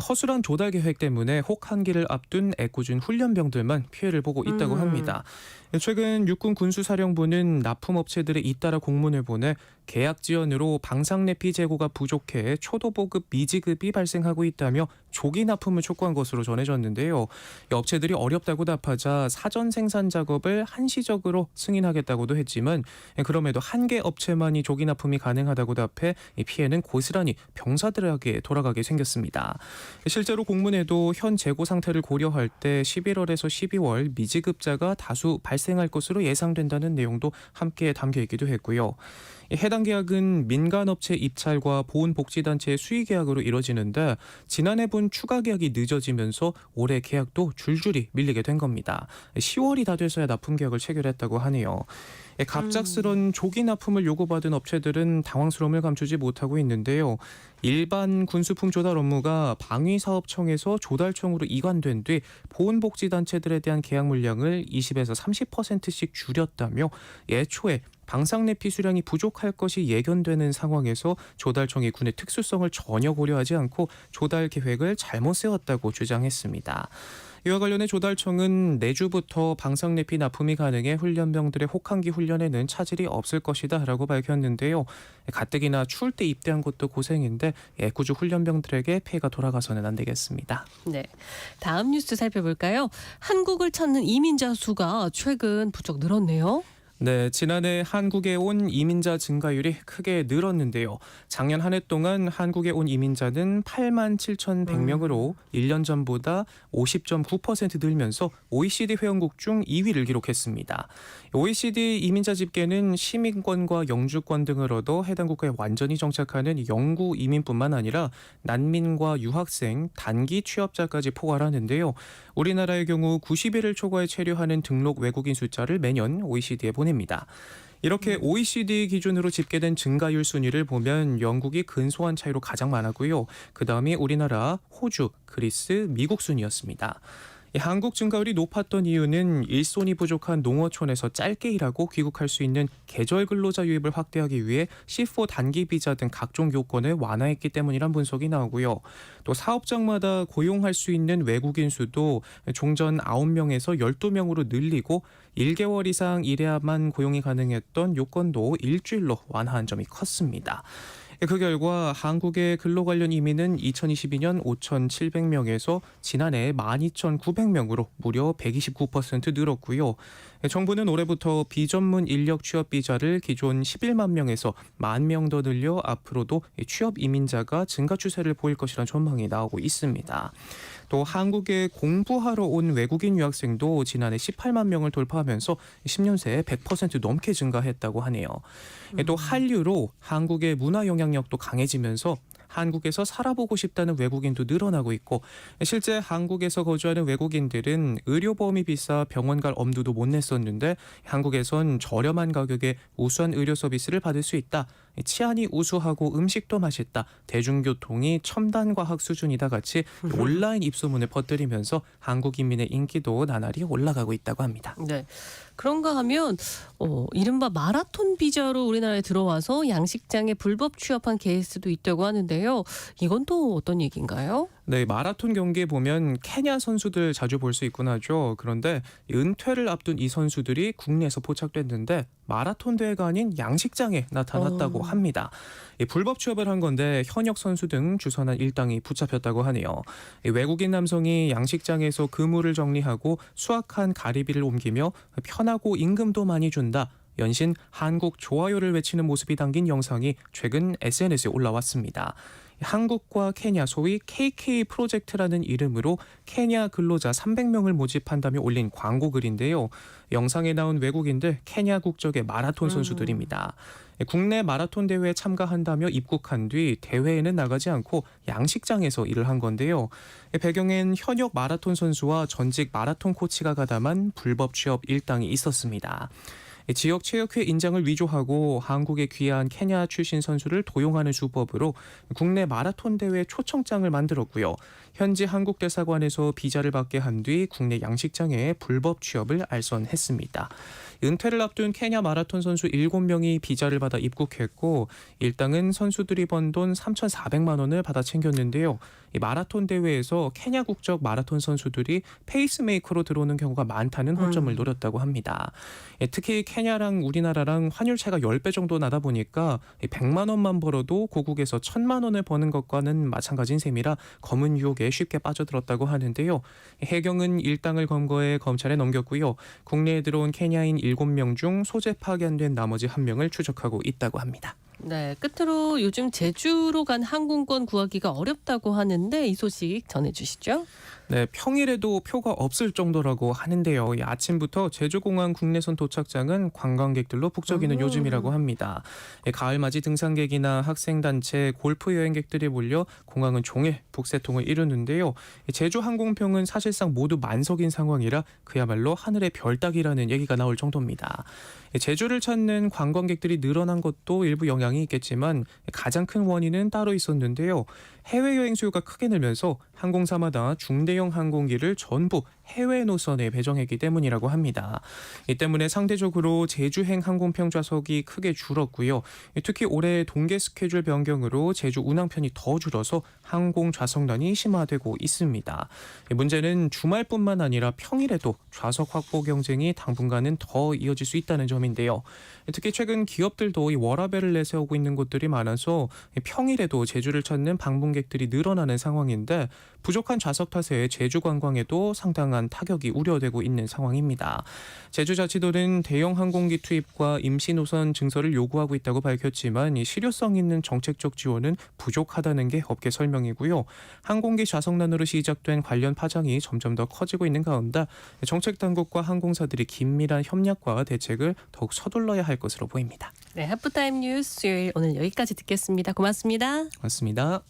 허술한 조달 계획 때문에 혹한기를 앞둔 애꿎은 훈련병들만 피해를 보고 있다고 합니다. 최근 육군 군수사령부는 납품업체들에 잇따라 공문을 보내 계약 지연으로 방사내피 재고가 부족해 초도 보급 미지급이 발생하고 있다며 조기 납품을 촉구한 것으로 전해졌는데요. 이 업체들이 어렵다고 답하자 사전 생산 작업을 한시적으로 승인하겠다고도 했지만 그럼에도 한 개 업체만이 조기 납품이 가능하다고 답해 이 피해는 고스란히 병사들에게 돌아가게 생겼습니다. 실제로 공문에도 현 재고 상태를 고려할 때 11월에서 12월 미지급자가 다수 발생할 것으로 예상된다는 내용도 함께 담겨 있기도 했고요. 해당 계약은 민간업체 입찰과 보훈복지단체의 수의계약으로 이뤄지는데 지난해분 추가 계약이 늦어지면서 올해 계약도 줄줄이 밀리게 된 겁니다. 10월이 다 돼서야 납품 계약을 체결했다고 하네요. 갑작스런 조기 납품을 요구받은 업체들은 당황스러움을 감추지 못하고 있는데요. 일반 군수품 조달 업무가 방위사업청에서 조달청으로 이관된 뒤 보훈복지단체들에 대한 계약 물량을 20에서 30%씩 줄였다며 애초에 방상내피 수량이 부족할 것이 예견되는 상황에서 조달청이 군의 특수성을 전혀 고려하지 않고 조달 계획을 잘못 세웠다고 주장했습니다. 이와 관련해 조달청은 내주부터 방상내피 납품이 가능해 훈련병들의 혹한기 훈련에는 차질이 없을 것이다라고 밝혔는데요. 가뜩이나 추울 때 입대한 것도 고생인데 애꿎은 훈련병들에게 피해가 돌아가서는 안 되겠습니다. 네, 다음 뉴스 살펴볼까요? 한국을 찾는 이민자 수가 최근 부쩍 늘었네요. 네, 지난해 한국에 온 이민자 증가율이 크게 늘었는데요. 작년 한 해 동안 한국에 온 이민자는 8만 7,100명으로 1년 전보다 50.9% 늘면서 OECD 회원국 중 2위를 기록했습니다. OECD 이민자 집계는 시민권과 영주권 등을 얻어 해당 국가에 완전히 정착하는 영구 이민뿐만 아니라 난민과 유학생, 단기 취업자까지 포괄하는데요. 우리나라의 경우 90일을 초과해 체류하는 등록 외국인 숫자를 매년 OECD에 보냅니다. 이렇게 OECD 기준으로 집계된 증가율 순위를 보면 영국이 근소한 차이로 가장 많았고요. 그다음이 우리나라, 호주, 그리스, 미국 순이었습니다. 한국 증가율이 높았던 이유는 일손이 부족한 농어촌에서 짧게 일하고 귀국할 수 있는 계절 근로자 유입을 확대하기 위해 C4 단기 비자 등 각종 요건을 완화했기 때문이란 분석이 나오고요. 또 사업장마다 고용할 수 있는 외국인 수도 종전 9명에서 12명으로 늘리고 1개월 이상 일해야만 고용이 가능했던 요건도 일주일로 완화한 점이 컸습니다. 그 결과 한국의 근로 관련 이민은 2022년 5,700명에서 지난해 12,900명으로 무려 129% 늘었고요. 정부는 올해부터 비전문 인력 취업 비자를 기존 11만 명에서 10,000명 더 늘려 앞으로도 취업 이민자가 증가 추세를 보일 것이라는 전망이 나오고 있습니다. 또 한국에 공부하러 온 외국인 유학생도 지난해 18만 명을 돌파하면서 10년 새에 100% 넘게 증가했다고 하네요. 또 한류로 한국의 문화 영향력도 강해지면서 한국에서 살아보고 싶다는 외국인도 늘어나고 있고 실제 한국에서 거주하는 외국인들은 의료보험이 비싸 병원 갈 엄두도 못 냈었는데 한국에선 저렴한 가격에 우수한 의료 서비스를 받을 수 있다. 치안이 우수하고 음식도 맛있다. 대중교통이 첨단 과학 수준이다 같이 온라인 입소문을 퍼뜨리면서 한국 인민의 인기도 나날이 올라가고 있다고 합니다. 네. 그런가 하면 이른바 마라톤 비자로 우리나라에 들어와서 양식장에 불법 취업한 케이스도 있다고 하는데요. 이건 또 어떤 얘기인가요? 네, 마라톤 경기에 보면 케냐 선수들 자주 볼 수 있곤 하죠. 그런데 은퇴를 앞둔 이 선수들이 국내에서 포착됐는데 마라톤 대회가 아닌 양식장에 나타났다고 합니다. 불법 취업을 한 건데 현역 선수 등 주선한 일당이 붙잡혔다고 하네요. 외국인 남성이 양식장에서 그물을 정리하고 수확한 가리비를 옮기며 편하고 임금도 많이 준다. 연신 한국 좋아요를 외치는 모습이 담긴 영상이 최근 SNS에 올라왔습니다. 한국과 케냐 소위 KK 프로젝트라는 이름으로 케냐 근로자 300명을 모집한다며 올린 광고 글인데요. 영상에 나온 외국인들 케냐 국적의 마라톤 선수들입니다. 국내 마라톤 대회에 참가한다며 입국한 뒤 대회에는 나가지 않고 양식장에서 일을 한 건데요. 배경엔 현역 마라톤 선수와 전직 마라톤 코치가 가담한 불법 취업 일당이 있었습니다. 지역 체육회 인장을 위조하고 한국에 귀한 케냐 출신 선수를 도용하는 수법으로 국내 마라톤 대회 초청장을 만들었고요. 현지 한국 대사관에서 비자를 받게 한 뒤 국내 양식장에 불법 취업을 알선했습니다. 은퇴를 앞둔 케냐 마라톤 선수 7명이 비자를 받아 입국했고 일당은 선수들이 번 돈 3,400만 원을 받아 챙겼는데요. 이 마라톤 대회에서 케냐 국적 마라톤 선수들이 페이스메이커로 들어오는 경우가 많다는 호점을 노렸다고 합니다. 특히 케냐랑 우리나라랑 환율 차이가 10배 정도 나다 보니까 100만 원만 벌어도 고국에서 1,000만 원을 버는 것과는 마찬가지인 셈이라 검은 유혹에 쉽게 빠져들었다고 하는데요. 해경은 일당을 검거해 검찰에 넘겼고요. 국내에 들어온 케냐인 7명 중 소재 파견된 나머지 1명을 추적하고 있다고 합니다. 네, 끝으로 요즘 제주로 간 항공권 구하기가 어렵다고 하는데 이 소식 전해주시죠. 네, 평일에도 표가 없을 정도라고 하는데요. 이 아침부터 제주공항 국내선 도착장은 관광객들로 북적이는 요즘이라고 합니다. 가을맞이 등산객이나 학생단체, 골프 여행객들이 몰려 공항은 종일 북새통을 이루는데요. 제주 항공평은 사실상 모두 만석인 상황이라 그야말로 하늘의 별 따기라는 얘기가 나올 정도입니다. 제주를 찾는 관광객들이 늘어난 것도 일부 영향이 있겠지만 가장 큰 원인은 따로 있었는데요. 해외여행 수요가 크게 늘면서 항공사마다 중대형 항공기를 전부 해외 노선에 배정했기 때문이라고 합니다. 이 때문에 상대적으로 제주행 항공평 좌석이 크게 줄었고요. 특히 올해 동계 스케줄 변경으로 제주 운항편이 더 줄어서 항공 좌석난이 심화되고 있습니다. 문제는 주말뿐만 아니라 평일에도 좌석 확보 경쟁이 당분간은 더 이어질 수 있다는 점인데요. 특히 최근 기업들도 이 워라밸을 내세우고 있는 곳들이 많아서 평일에도 제주를 찾는 방문객들이 늘어나는 상황인데 부족한 좌석 탓에 제주 관광에도 상당한 타격이 우려되고 있는 상황입니다. 제주자치도는 대형 항공기 투입과 임시 노선 증설을 요구하고 있다고 밝혔지만 이 실효성 있는 정책적 지원은 부족하다는 게 업계 설명이고요. 항공기 좌석난으로 시작된 관련 파장이 점점 더 커지고 있는 가운데 정책 당국과 항공사들이 긴밀한 협력과 대책을 더욱 서둘러야 할 것으로 보입니다. 네, 하프타임 뉴스 수요일 오늘 여기까지 듣겠습니다. 고맙습니다. 맞습니다.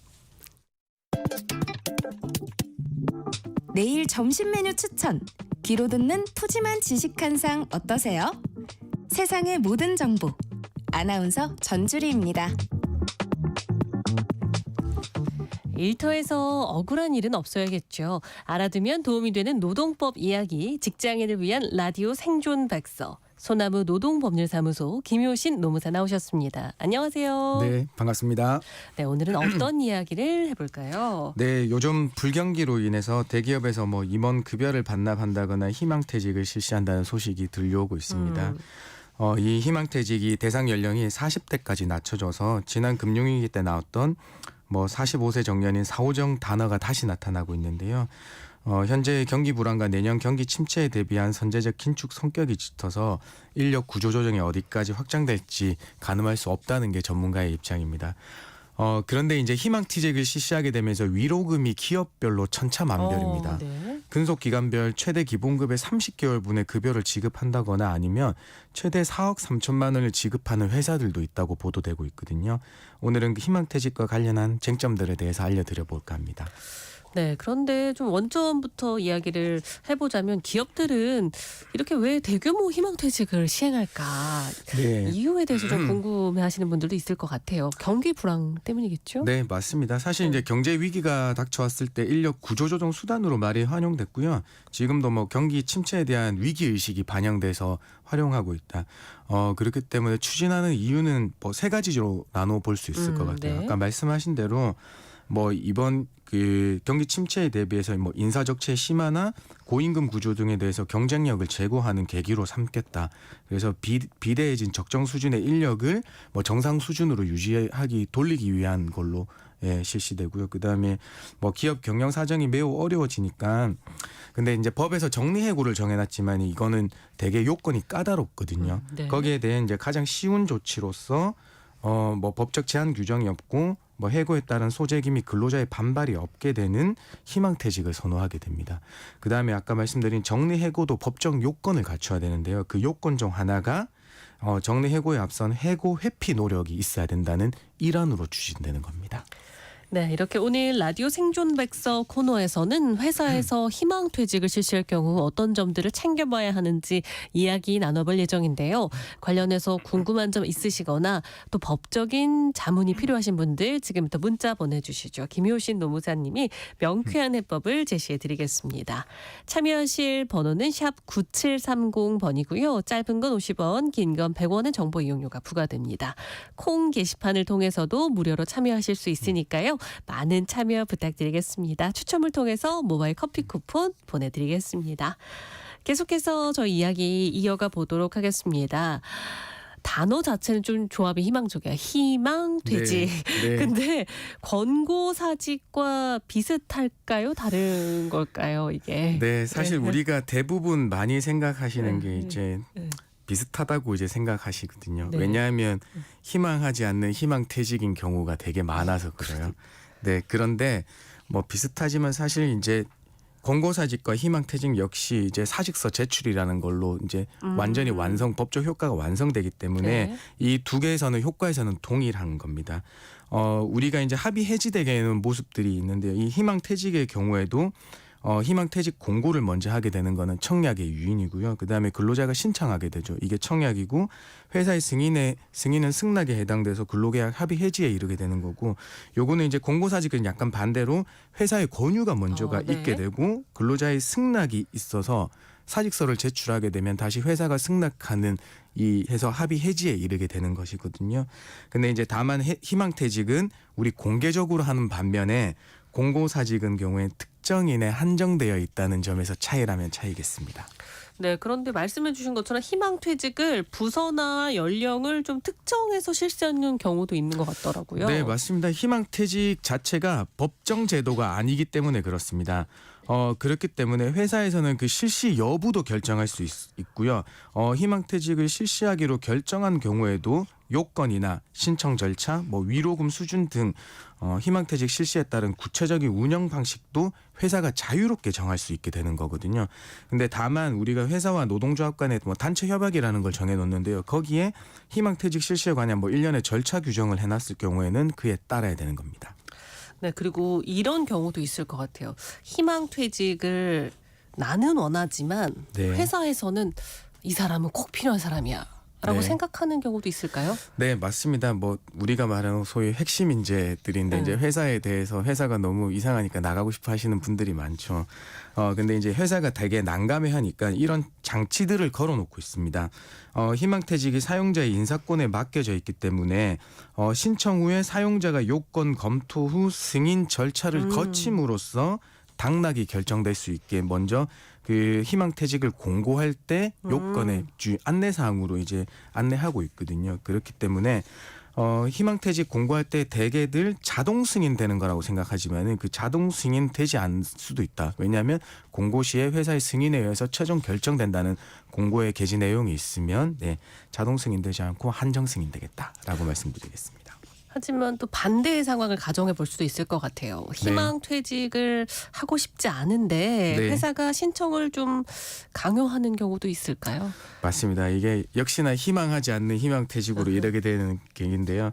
내일 점심 메뉴 추천. 귀로 듣는 푸짐한 지식 한 상 어떠세요? 세상의 모든 정보. 아나운서 전주리입니다. 일터에서 억울한 일은 없어야겠죠. 알아두면 도움이 되는 노동법 이야기, 직장인을 위한 라디오 생존 백서. 소나무 노동법률사무소 김효신 노무사 나오셨습니다. 안녕하세요. 네, 반갑습니다. 네, 오늘은 어떤 이야기를 해볼까요? 네, 요즘 불경기로 인해서 대기업에서 임원 급여를 반납한다거나 희망퇴직을 실시한다는 소식이 들려오고 있습니다. 이 희망퇴직이 대상 연령이 40대까지 낮춰져서 지난 금융위기 때 나왔던 45세 정년인 4.5정 단어가 다시 나타나고 있는데요. 현재 경기 불안과 내년 경기 침체에 대비한 선제적 긴축 성격이 짙어서 인력 구조 조정이 어디까지 확장될지 가늠할 수 없다는 게 전문가의 입장입니다. 그런데 이제 희망퇴직을 실시하게 되면서 위로금이 기업별로 천차만별입니다. 네. 근속 기간별 최대 기본급의 30개월분의 급여를 지급한다거나 아니면 최대 4억 3천만 원을 지급하는 회사들도 있다고 보도되고 있거든요. 오늘은 그 희망퇴직과 관련한 쟁점들에 대해서 알려드려 볼까 합니다. 네, 그런데 좀 원점부터 이야기를 해보자면 기업들은 이렇게 왜 대규모 희망퇴직을 시행할까? 네. 이유에 대해서 좀 궁금해하시는 분들도 있을 것 같아요. 경기 불황 때문이겠죠? 네, 맞습니다. 사실 이제 경제 위기가 닥쳐왔을 때 인력 구조조정 수단으로 많이 활용됐고요. 지금도 경기 침체에 대한 위기 의식이 반영돼서 활용하고 있다. 그렇기 때문에 추진하는 이유는 세 가지로 나눠 볼 수 있을 것 같아요. 네. 아까 말씀하신 대로 이번 그 경기 침체에 대비해서 인사적체 심화나 고임금 구조 등에 대해서 경쟁력을 제고하는 계기로 삼겠다. 그래서 비대해진 적정 수준의 인력을 정상 수준으로 유지하기 돌리기 위한 걸로 실시되고요. 그다음에 기업 경영 사정이 매우 어려워지니까 근데 이제 법에서 정리해고를 정해놨지만 이거는 되게 요건이 까다롭거든요. 네. 거기에 대해 이제 가장 쉬운 조치로서 법적 제한 규정이 없고 해고에 따른 소재기 및 근로자의 반발이 없게 되는 희망퇴직을 선호하게 됩니다. 그다음에 아까 말씀드린 정리해고도 법적 요건을 갖춰야 되는데요. 그 요건 중 하나가 정리해고에 앞선 해고 회피 노력이 있어야 된다는 일환으로 추진되는 겁니다. 네, 이렇게 오늘 라디오 생존 백서 코너에서는 회사에서 희망퇴직을 실시할 경우 어떤 점들을 챙겨봐야 하는지 이야기 나눠볼 예정인데요. 관련해서 궁금한 점 있으시거나 또 법적인 자문이 필요하신 분들 지금부터 문자 보내주시죠. 김효신 노무사님이 명쾌한 해법을 제시해드리겠습니다. 참여하실 번호는 샵 9730번이고요. 짧은 건 50원, 긴 건 100원의 정보 이용료가 부과됩니다. 콩 게시판을 통해서도 무료로 참여하실 수 있으니까요. 많은 참여 부탁드리겠습니다. 추첨을 통해서 모바일 커피 쿠폰 보내드리겠습니다. 계속해서 저희 이야기 이어가 보도록 하겠습니다. 단어 자체는 좀 조합이 희망적이야. 희망퇴직. 네. 근데 권고사직과 비슷할까요? 다른 걸까요? 이게. 네, 사실 우리가 대부분 많이 생각하시는 게 이제 비슷하다고 이제 생각하시거든요. 네. 왜냐하면 희망하지 않는 희망퇴직인 경우가 되게 많아서 그래요. 네, 그런데 비슷하지만 사실 이제 공고사직과 희망퇴직 역시 이제 사직서 제출이라는 걸로 이제 완전히 법적 효과가 완성되기 때문에 네. 이 두 개에서는 효과에서는 동일한 겁니다. 우리가 이제 합의 해지되게 되는 모습들이 있는데요. 이 희망퇴직의 경우에도 희망퇴직 공고를 먼저 하게 되는 거는 청약의 유인이고요. 그다음에 근로자가 신청하게 되죠. 이게 청약이고 회사의 승인은 승낙에 해당돼서 근로계약 합의 해지에 이르게 되는 거고, 요거는 이제 공고사직은 약간 반대로 회사의 권유가 먼저가 네. 있게 되고 근로자의 승낙이 있어서 사직서를 제출하게 되면 다시 회사가 승낙하는 이 해서 합의 해지에 이르게 되는 것이거든요. 근데 이제 다만 희망퇴직은 우리 공개적으로 하는 반면에 공고사직은 경우에 특정인에 한정되어 있다는 점에서 차이라면 차이겠습니다. 네, 그런데 말씀해 주신 것처럼 희망퇴직을 부서나 연령을 좀 특정해서 실시하는 경우도 있는 것 같더라고요. 네, 맞습니다. 희망퇴직 자체가 법정 제도가 아니기 때문에 그렇습니다. 그렇기 때문에 회사에서는 그 실시 여부도 결정할 수 있고요. 희망퇴직을 실시하기로 결정한 경우에도 요건이나 신청 절차, 위로금 수준 등 희망퇴직 실시에 따른 구체적인 운영 방식도 회사가 자유롭게 정할 수 있게 되는 거거든요. 근데 다만 우리가 회사와 노동조합 간의 단체 협약이라는 걸 정해놓는데요. 거기에 희망퇴직 실시에 관한 일련의 절차 규정을 해놨을 경우에는 그에 따라야 되는 겁니다. 네, 그리고 이런 경우도 있을 것 같아요. 희망퇴직을 나는 원하지만 네. 회사에서는 이 사람은 꼭 필요한 사람이야 라고 네. 생각하는 경우도 있을까요? 네, 맞습니다. 우리가 말하는 소위 핵심 인재들인데 이제 회사에 대해서 회사가 너무 이상하니까 나가고 싶어 하시는 분들이 많죠. 근데 이제 회사가 되게 난감해하니까 이런 장치들을 걸어놓고 있습니다. 희망퇴직이 사용자의 인사권에 맡겨져 있기 때문에 신청 후에 사용자가 요건 검토 후 승인 절차를 거침으로써 당락이 결정될 수 있게 먼저 그 희망퇴직을 공고할 때 요건의 안내사항으로 이제 안내하고 있거든요. 그렇기 때문에 희망퇴직 공고할 때 대개들 자동 승인되는 거라고 생각하지만은 그 자동 승인되지 않을 수도 있다. 왜냐하면 공고 시에 회사의 승인에 의해서 최종 결정된다는 공고의 게시 내용이 있으면 자동 승인되지 않고 한정 승인되겠다라고 말씀드리겠습니다. 하지만 또 반대의 상황을 가정해 볼 수도 있을 것 같아요. 희망퇴직을 하고 싶지 않은데 네. 회사가 신청을 좀 강요하는 경우도 있을까요? 맞습니다. 이게 역시나 희망하지 않는 희망퇴직으로 이르게 되는 계기인데요.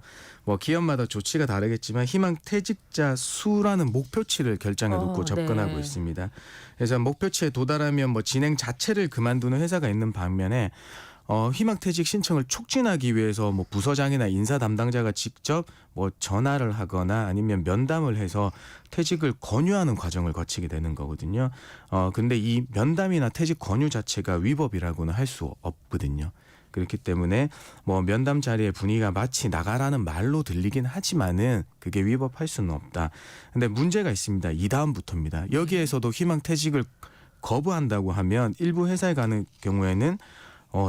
기업마다 조치가 다르겠지만 희망퇴직자 수라는 목표치를 결정해 놓고 접근하고 네. 있습니다. 그래서 목표치에 도달하면 진행 자체를 그만두는 회사가 있는 반면에 희망퇴직 신청을 촉진하기 위해서 부서장이나 인사 담당자가 직접 전화를 하거나 아니면 면담을 해서 퇴직을 권유하는 과정을 거치게 되는 거거든요. 근데 이 면담이나 퇴직 권유 자체가 위법이라고는 할 수 없거든요. 그렇기 때문에 면담 자리의 분위기가 마치 나가라는 말로 들리긴 하지만은 그게 위법할 수는 없다. 근데 문제가 있습니다. 이 다음부터입니다. 여기에서도 희망퇴직을 거부한다고 하면 일부 회사에 가는 경우에는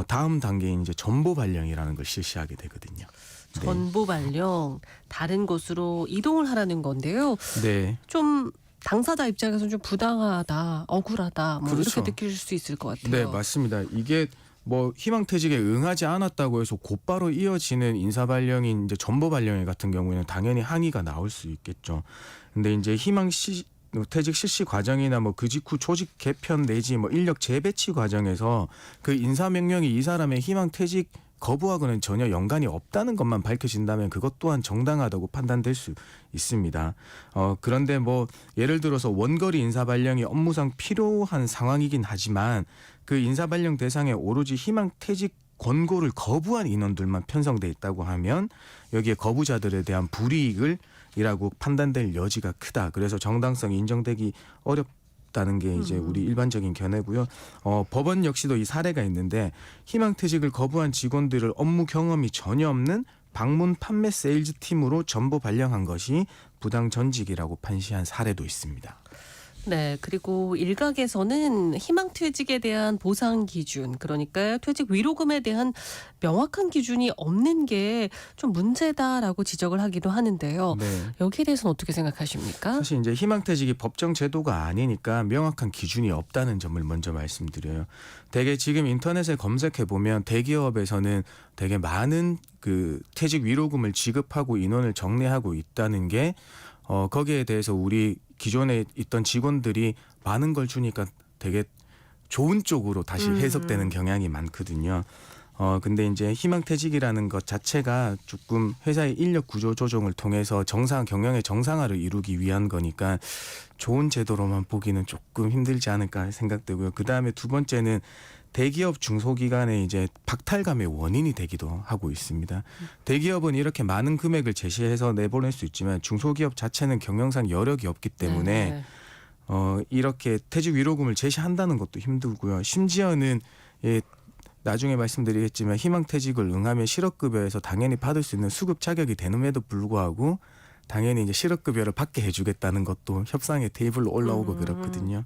다음 단계인 이제 전보 발령이라는 걸 실시하게 되거든요. 네. 전보 발령, 다른 곳으로 이동을 하라는 건데요. 네. 좀 당사자 입장에서는 좀 부당하다, 억울하다, 그렇죠. 이렇게 느낄 수 있을 것 같아요. 네, 맞습니다. 이게 희망퇴직에 응하지 않았다고 해서 곧바로 이어지는 인사 발령인 이제 전보 발령 같은 경우에는 당연히 항의가 나올 수 있겠죠. 근데 이제 퇴직 실시 과정이나 그 직후 조직 개편 내지 인력 재배치 과정에서 그 인사 명령이 이 사람의 희망퇴직 거부하고는 전혀 연관이 없다는 것만 밝혀진다면 그것 또한 정당하다고 판단될 수 있습니다. 그런데 예를 들어서 원거리 인사 발령이 업무상 필요한 상황이긴 하지만 그 인사 발령 대상에 오로지 희망퇴직 권고를 거부한 인원들만 편성돼 있다고 하면 여기에 거부자들에 대한 불이익이라고 판단될 여지가 크다. 그래서 정당성이 인정되기 어렵다는 게 이제 우리 일반적인 견해고요. 법원 역시도 이 사례가 있는데 희망퇴직을 거부한 직원들을 업무 경험이 전혀 없는 방문 판매 세일즈 팀으로 전보 발령한 것이 부당 전직이라고 판시한 사례도 있습니다. 네, 그리고 일각에서는 희망퇴직에 대한 보상 기준, 그러니까 퇴직 위로금에 대한 명확한 기준이 없는 게 좀 문제다라고 지적을 하기도 하는데요. 네. 여기에 대해서는 어떻게 생각하십니까? 사실 이제 희망퇴직이 법정 제도가 아니니까 명확한 기준이 없다는 점을 먼저 말씀드려요. 대개 지금 인터넷에 검색해 보면 대기업에서는 되게 많은 그 퇴직 위로금을 지급하고 인원을 정리하고 있다는 게 거기에 대해서 우리 기존에 있던 직원들이 많은 걸 주니까 되게 좋은 쪽으로 다시 해석되는 경향이 많거든요. 근데 이제 희망퇴직이라는 것 자체가 조금 회사의 인력 구조 조정을 통해서 경영의 정상화를 이루기 위한 거니까 좋은 제도로만 보기는 조금 힘들지 않을까 생각되고요. 그 다음에 두 번째는 대기업 중소기관의 이제 박탈감의 원인이 되기도 하고 있습니다. 대기업은 이렇게 많은 금액을 제시해서 내보낼 수 있지만 중소기업 자체는 경영상 여력이 없기 때문에 이렇게 퇴직 위로금을 제시한다는 것도 힘들고요. 심지어는 나중에 말씀드리겠지만 희망퇴직을 응하면 실업급여에서 당연히 받을 수 있는 수급 자격이 되는데도 불구하고 당연히 이제 실업급여를 받게 해주겠다는 것도 협상의 테이블로 올라오고 그렇거든요.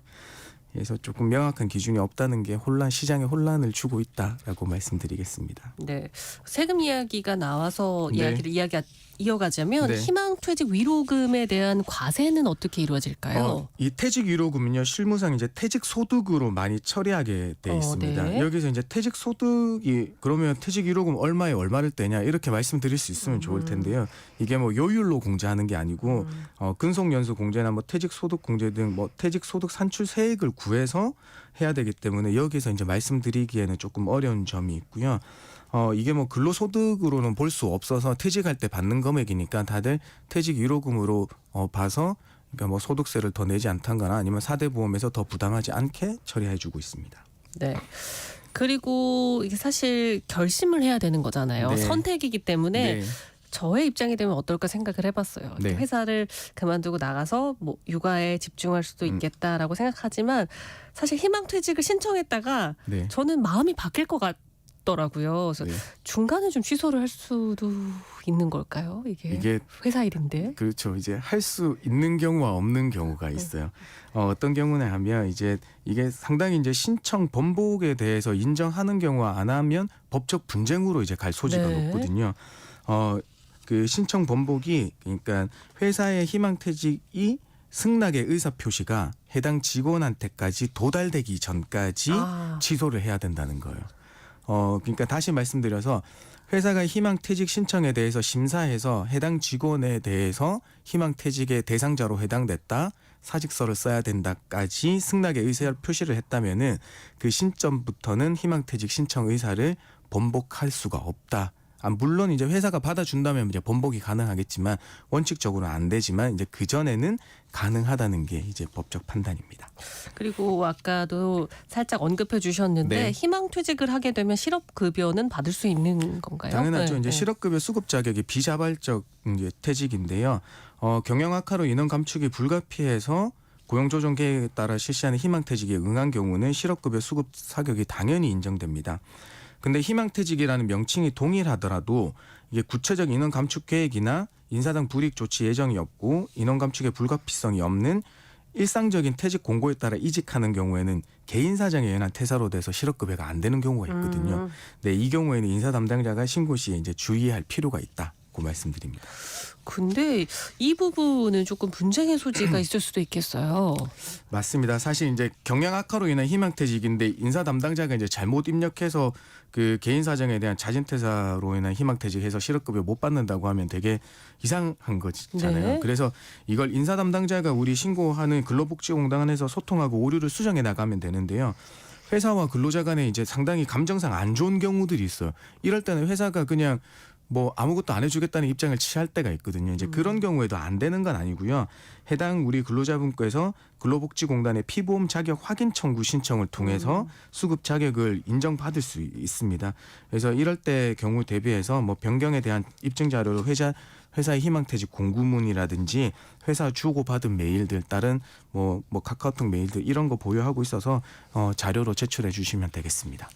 그래서 조금 명확한 기준이 없다는 게 시장에 혼란을 주고 있다라고 말씀드리겠습니다. 네, 세금 이야기가 나와서 네. 이어가자면 네. 희망퇴직 위로금에 대한 과세는 어떻게 이루어질까요? 이 퇴직 위로금은요 실무상 이제 퇴직 소득으로 많이 처리하게 돼 있습니다. 네. 여기서 이제 퇴직 소득이 그러면 퇴직 위로금 얼마에 얼마를 떼냐 이렇게 말씀드릴 수 있으면 좋을 텐데요. 이게 뭐 요율로 공제하는 게 아니고 근속연수 공제나 뭐 퇴직 소득 공제 등 뭐 퇴직 소득 산출 세액을 구해서 해야 되기 때문에 여기서 이제 말씀드리기에는 조금 어려운 점이 있고요. 이게 뭐 근로소득으로는 볼 수 없어서 퇴직할 때 받는 금액이니까 다들 퇴직 위로금으로 봐서 그러니까 뭐 소득세를 더 내지 않던거나 아니면 4대 보험에서 더 부담하지 않게 처리해주고 있습니다. 네. 그리고 이게 사실 결심을 해야 되는 거잖아요. 네. 선택이기 때문에 네. 저의 입장이 되면 어떨까 생각을 해봤어요. 네. 회사를 그만두고 나가서 뭐 육아에 집중할 수도 있겠다라고 생각하지만 사실 희망퇴직을 신청했다가 네. 저는 마음이 바뀔 것 같더라고요. 그래서 네. 중간에 좀 취소를 할 수도 있는 걸까요? 이게 회사 일인데. 그렇죠. 이제 할 수 있는 경우와 없는 경우가 있어요. 어떤 경우냐 하면 이제 이게 상당히 이제 신청 번복에 대해서 인정하는 경우와 안 하면 법적 분쟁으로 이제 갈 소지가 네. 높거든요. 그 신청 번복이 그러니까 회사의 희망퇴직이 승낙의 의사 표시가 해당 직원한테까지 도달되기 전까지 취소를 해야 된다는 거예요. 그러니까 다시 말씀드려서 회사가 희망퇴직 신청에 대해서 심사해서 해당 직원에 대해서 희망퇴직의 대상자로 해당됐다. 사직서를 써야 된다까지 승낙의 의사 표시를 했다면은 그 시점부터는 희망퇴직 신청 의사를 번복할 수가 없다. 물론 이제 회사가 받아준다면 이제 번복이 가능하겠지만 원칙적으로는 안 되지만 이제 그 전에는 가능하다는 게 이제 법적 판단입니다. 그리고 아까도 살짝 언급해 주셨는데 네. 희망퇴직을 하게 되면 실업급여는 받을 수 있는 건가요? 당연하죠. 네, 이제 네. 실업급여 수급 자격이 비자발적 이제 퇴직인데요. 경영 악화로 인원 감축이 불가피해서 고용조정 계획에 따라 실시하는 희망퇴직에 응한 경우는 실업급여 수급 사격이 당연히 인정됩니다. 근데 희망퇴직이라는 명칭이 동일하더라도 이게 구체적 인원 감축 계획이나 인사당 불이익 조치 예정이 없고 인원 감축의 불가피성이 없는 일상적인 퇴직 공고에 따라 이직하는 경우에는 개인 사정에 의한 퇴사로 돼서 실업급여가 안 되는 경우가 있거든요. 네, 이 경우에는 인사 담당자가 신고 시에 이제 주의할 필요가 있다고 말씀드립니다. 근데 이 부분은 조금 분쟁의 소지가 있을 수도 있겠어요. 맞습니다. 사실 이제 경영 악화로 인한 희망퇴직인데 인사 담당자가 이제 잘못 입력해서 그 개인 사정에 대한 자진 퇴사로 인한 희망퇴직해서 실업급여 못 받는다고 하면 되게 이상한 거잖아요. 네. 그래서 이걸 인사 담당자가 우리 신고하는 근로복지공단에서 소통하고 오류를 수정해 나가면 되는데요. 회사와 근로자 간에 이제 상당히 감정상 안 좋은 경우들이 있어요. 이럴 때는 회사가 그냥 뭐 아무것도 안 해주겠다는 입장을 취할 때가 있거든요. 이제 그런 경우에도 안 되는 건 아니고요. 해당 우리 근로자분께서 근로복지공단의 피보험 자격 확인 청구 신청을 통해서 수급 자격을 인정받을 수 있습니다. 그래서 이럴 때 경우 대비해서 뭐 변경에 대한 입증 자료를 회사의 희망퇴직 공구문이라든지 회사 주고받은 메일들 다른 뭐 카카오톡 메일들 이런 거 보유하고 있어서 자료로 제출해 주시면 되겠습니다.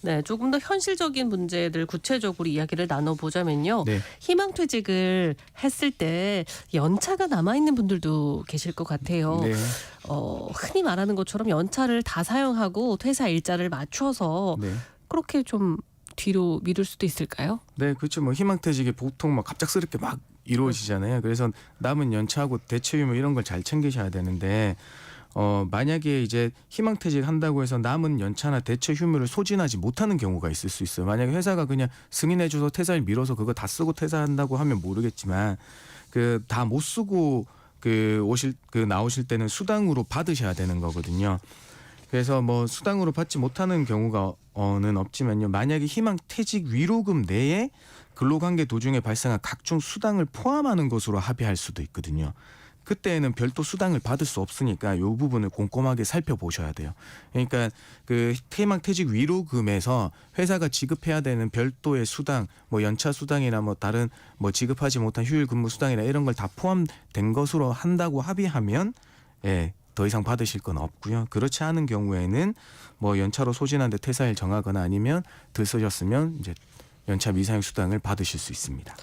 네, 조금 더 현실적인 문제들 구체적으로 이야기를 나눠보자면요. 네. 희망퇴직을 했을 때 연차가 남아있는 분들도 계실 것 같아요. 네. 흔히 말하는 것처럼 연차를 다 사용하고 퇴사 일자를 맞춰서 네. 그렇게 좀 뒤로 미룰 수도 있을까요? 네, 그렇죠. 뭐 희망퇴직이 보통 막 갑작스럽게 막 이루어지잖아요. 그래서 남은 연차하고 대체 유무 이런 걸 잘 챙기셔야 되는데 만약에 이제 희망퇴직 한다고 해서 남은 연차나 대체 휴무를 소진하지 못하는 경우가 있을 수 있어요. 만약에 회사가 그냥 승인해줘서 퇴사일 미뤄서 그거 다 쓰고 퇴사한다고 하면 모르겠지만 그 다 못 쓰고 나오실 때는 수당으로 받으셔야 되는 거거든요. 그래서 뭐 수당으로 받지 못하는 경우가는 없지만요. 만약에 희망퇴직 위로금 내에 근로관계 도중에 발생한 각종 수당을 포함하는 것으로 합의할 수도 있거든요. 그때는 별도 수당을 받을 수 없으니까 이 부분을 꼼꼼하게 살펴보셔야 돼요. 그러니까 그 희망퇴직 위로금에서 회사가 지급해야 되는 별도의 수당, 뭐 연차 수당이나 뭐 다른 뭐 지급하지 못한 휴일 근무 수당이나 이런 걸 다 포함된 것으로 한다고 합의하면 더 이상 받으실 건 없고요. 그렇지 않은 경우에는 뭐 연차로 소진한데 퇴사일 정하거나 아니면 들쓰셨으면 이제 연차 미사용 수당을 받으실 수 있습니다.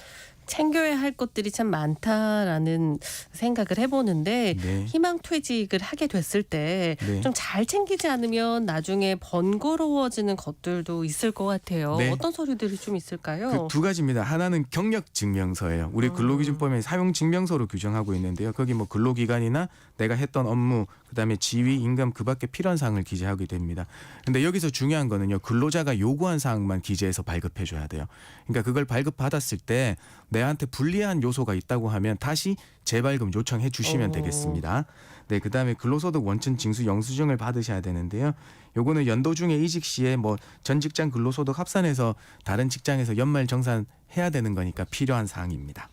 챙겨야 할 것들이 참 많다라는 생각을 해보는데 네. 희망퇴직을 하게 됐을 때 네. 좀 잘 챙기지 않으면 나중에 번거로워지는 것들도 있을 것 같아요. 네. 어떤 서류들이 좀 있을까요? 그 두 가지입니다. 하나는 경력증명서예요. 우리 근로기준법에 사용증명서로 규정하고 있는데요. 거기 뭐 근로기간이나 내가 했던 업무, 그다음에 지위, 임금 그 밖에 필요한 사항을 기재하게 됩니다. 근데 여기서 중요한 거는요. 근로자가 요구한 사항만 기재해서 발급해 줘야 돼요. 그러니까 그걸 발급받았을 때 내한테 불리한 요소가 있다고 하면 다시 재발급 요청해 주시면 되겠습니다. 네, 그다음에 근로소득 원천 징수 영수증을 받으셔야 되는데요. 요거는 연도 중에 이직 시에 뭐 전 직장 근로소득 합산해서 다른 직장에서 연말 정산해야 되는 거니까 필요한 사항입니다.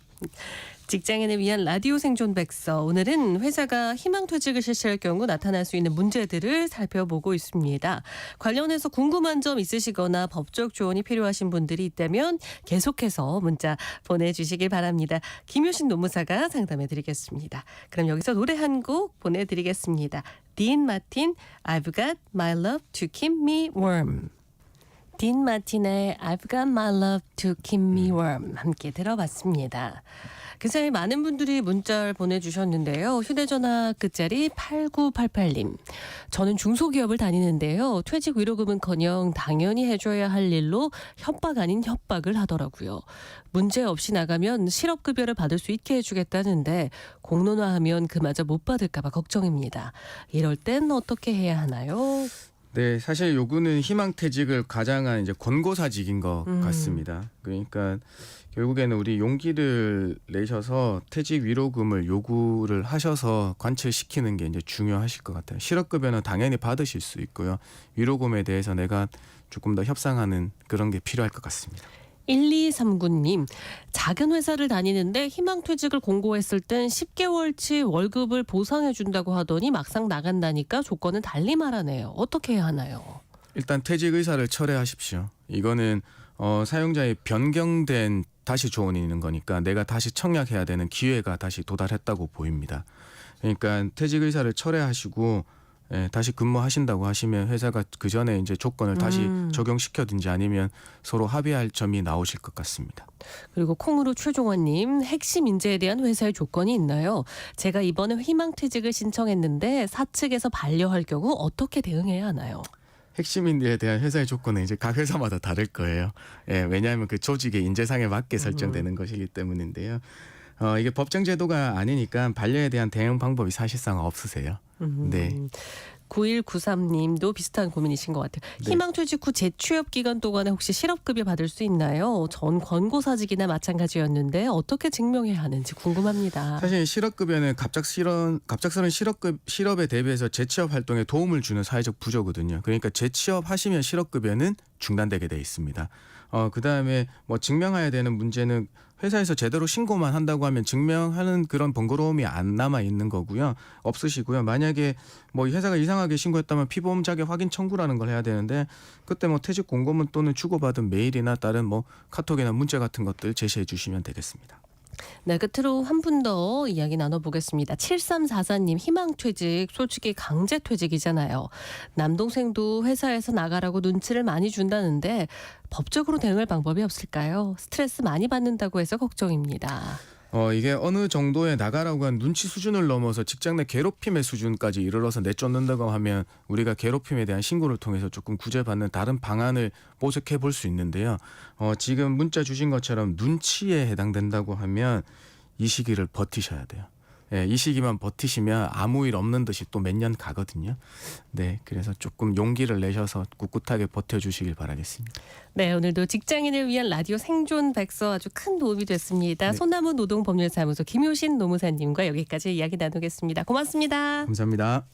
직장인을 위한 라디오 생존 백서. 오늘은 회사가 희망퇴직을 실시할 경우 나타날 수 있는 문제들을 살펴보고 있습니다. 관련해서 궁금한 점 있으시거나 법적 조언이 필요하신 분들이 있다면 계속해서 문자 보내주시길 바랍니다. 김효신 노무사가 상담해드리겠습니다. 그럼 여기서 노래 한 곡 보내드리겠습니다. 딘 마틴, I've got my love to keep me warm. 딘 마틴의 I've got my love to keep me warm 함께 들어봤습니다. 그 사이 많은 분들이 문자를 보내주셨는데요. 휴대전화 끝자리 8988님. 저는 중소기업을 다니는데요. 퇴직 위로금은커녕 당연히 해줘야 할 일로 협박 아닌 협박을 하더라고요. 문제 없이 나가면 실업급여를 받을 수 있게 해주겠다는데 공론화하면 그마저 못 받을까 봐 걱정입니다. 이럴 땐 어떻게 해야 하나요? 네, 사실 요구는 희망퇴직을 가장한 이제 권고사직인 것 같습니다. 그러니까 결국에는 우리 용기를 내셔서 퇴직 위로금을 요구를 하셔서 관철시키는 게 이제 중요하실 것 같아요. 실업급여는 당연히 받으실 수 있고요. 위로금에 대해서 내가 조금 더 협상하는 그런 게 필요할 것 같습니다. 1239님, 작은 회사를 다니는데 희망퇴직을 공고했을 땐 10개월치 월급을 보상해준다고 하더니 막상 나간다니까 조건을 달리 말하네요. 어떻게 해야 하나요? 일단 퇴직 의사를 철회하십시오. 이거는 사용자의 변경된 다시 조언이 있는 거니까 내가 다시 청약해야 되는 기회가 다시 도달했다고 보입니다. 그러니까 퇴직 의사를 철회하시고 다시 근무하신다고 하시면 회사가 그 전에 이제 조건을 다시 적용시켜든지 아니면 서로 합의할 점이 나오실 것 같습니다. 그리고 콩으로 최종원님, 핵심 인재에 대한 회사의 조건이 있나요? 제가 이번에 희망퇴직을 신청했는데 사측에서 반려할 경우 어떻게 대응해야 하나요? 핵심인들에 대한 회사의 조건은 이제 각 회사마다 다를 거예요. 왜냐하면 그 조직의 인재상에 맞게 설정되는 것이기 때문인데요. 이게 법정 제도가 아니니까 반려에 대한 대응 방법이 사실상 없으세요. 네. 9193님도 비슷한 고민이신 것 같아요. 네. 희망퇴직 후 재취업 기간 동안에 혹시 실업급여 받을 수 있나요? 전 권고사직이나 마찬가지였는데 어떻게 증명해야 하는지 궁금합니다. 사실 실업급여는 갑작스런 실업에 대비해서 재취업 활동에 도움을 주는 사회적 부조거든요. 그러니까 재취업하시면 실업급여는 중단되게 돼 있습니다. 그다음에 뭐 증명해야 되는 문제는 회사에서 제대로 신고만 한다고 하면 증명하는 그런 번거로움이 안 남아 있는 거고요. 없으시고요. 만약에 뭐 회사가 이상하게 신고했다면 피보험 자격 확인 청구라는 걸 해야 되는데 그때 뭐 퇴직 공고문 또는 주고받은 메일이나 다른 뭐 카톡이나 문자 같은 것들 제시해 주시면 되겠습니다. 네, 끝으로 한 분 더 이야기 나눠보겠습니다. 7344님, 희망퇴직, 솔직히 강제퇴직이잖아요. 남동생도 회사에서 나가라고 눈치를 많이 준다는데 법적으로 대응할 방법이 없을까요? 스트레스 많이 받는다고 해서 걱정입니다. 이게 어느 정도의 나가라고 한 눈치 수준을 넘어서 직장 내 괴롭힘의 수준까지 이르러서 내쫓는다고 하면 우리가 괴롭힘에 대한 신고를 통해서 조금 구제받는 다른 방안을 모색해 볼 수 있는데요. 지금 문자 주신 것처럼 눈치에 해당된다고 하면 이 시기를 버티셔야 돼요. 예, 이 시기만 버티시면 아무 일 없는 듯이 또 몇 년 가거든요. 네, 그래서 조금 용기를 내셔서 꿋꿋하게 버텨주시길 바라겠습니다. 네, 오늘도 직장인을 위한 라디오 생존 백서 아주 큰 도움이 됐습니다. 네. 소나무 노동법률사무소 김효신 노무사님과 여기까지 이야기 나누겠습니다. 고맙습니다. 감사합니다.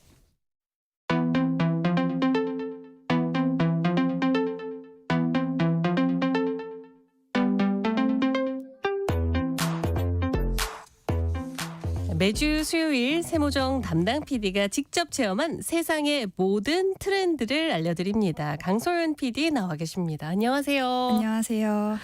매주 수요일 세모정 담당 PD가 직접 체험한 세상의 모든 트렌드를 알려드립니다. 강소연 PD 나와 계십니다. 안녕하세요. 안녕하세요.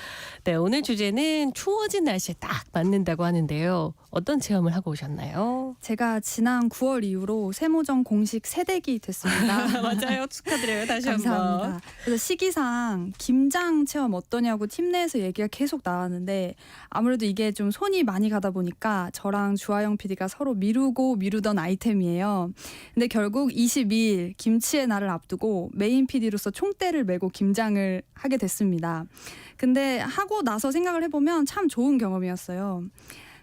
네, 오늘 주제는 추워진 날씨에 딱 맞는다고 하는데요. 어떤 체험을 하고 오셨나요? 제가 지난 9월 이후로 세모정 공식 새댁이 됐습니다. 맞아요. 축하드려요. 다시 한번. 감사합니다. 그래서 시기상 김장 체험 어떠냐고 팀 내에서 얘기가 계속 나왔는데 아무래도 이게 좀 손이 많이 가다 보니까 저랑 주하영 PD가 서로 미루던 아이템이에요. 근데 결국 22일 김치의 날을 앞두고 메인 PD로서 총대를 메고 김장을 하게 됐습니다. 근데 하고 나서 생각을 해보면 참 좋은 경험이었어요.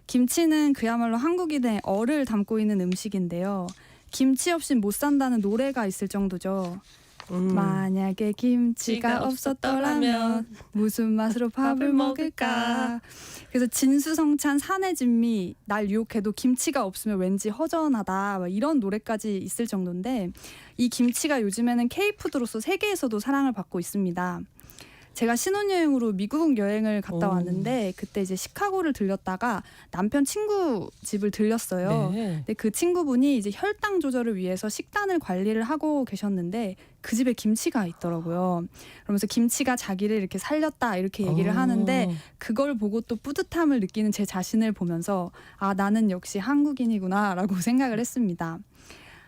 김치는 그야말로 한국인의 얼을 담고 있는 음식인데요. 김치 없인 못 산다는 노래가 있을 정도죠. 만약에 김치가 없었더라면 무슨 맛으로 밥을 먹을까. 그래서 진수성찬 산의 진미 날 유혹해도 김치가 없으면 왠지 허전하다 이런 노래까지 있을 정도인데 이 김치가 요즘에는 K푸드로서 세계에서도 사랑을 받고 있습니다. 제가 신혼여행으로 미국 여행을 갔다 왔는데 그때 이제 시카고를 들렸다가 남편 친구 집을 들렸어요. 네. 근데 그 친구분이 이제 혈당 조절을 위해서 식단을 관리를 하고 계셨는데 그 집에 김치가 있더라고요. 그러면서 김치가 자기를 이렇게 살렸다 이렇게 얘기를 하는데 그걸 보고 또 뿌듯함을 느끼는 제 자신을 보면서 아, 나는 역시 한국인이구나라고 생각을 했습니다.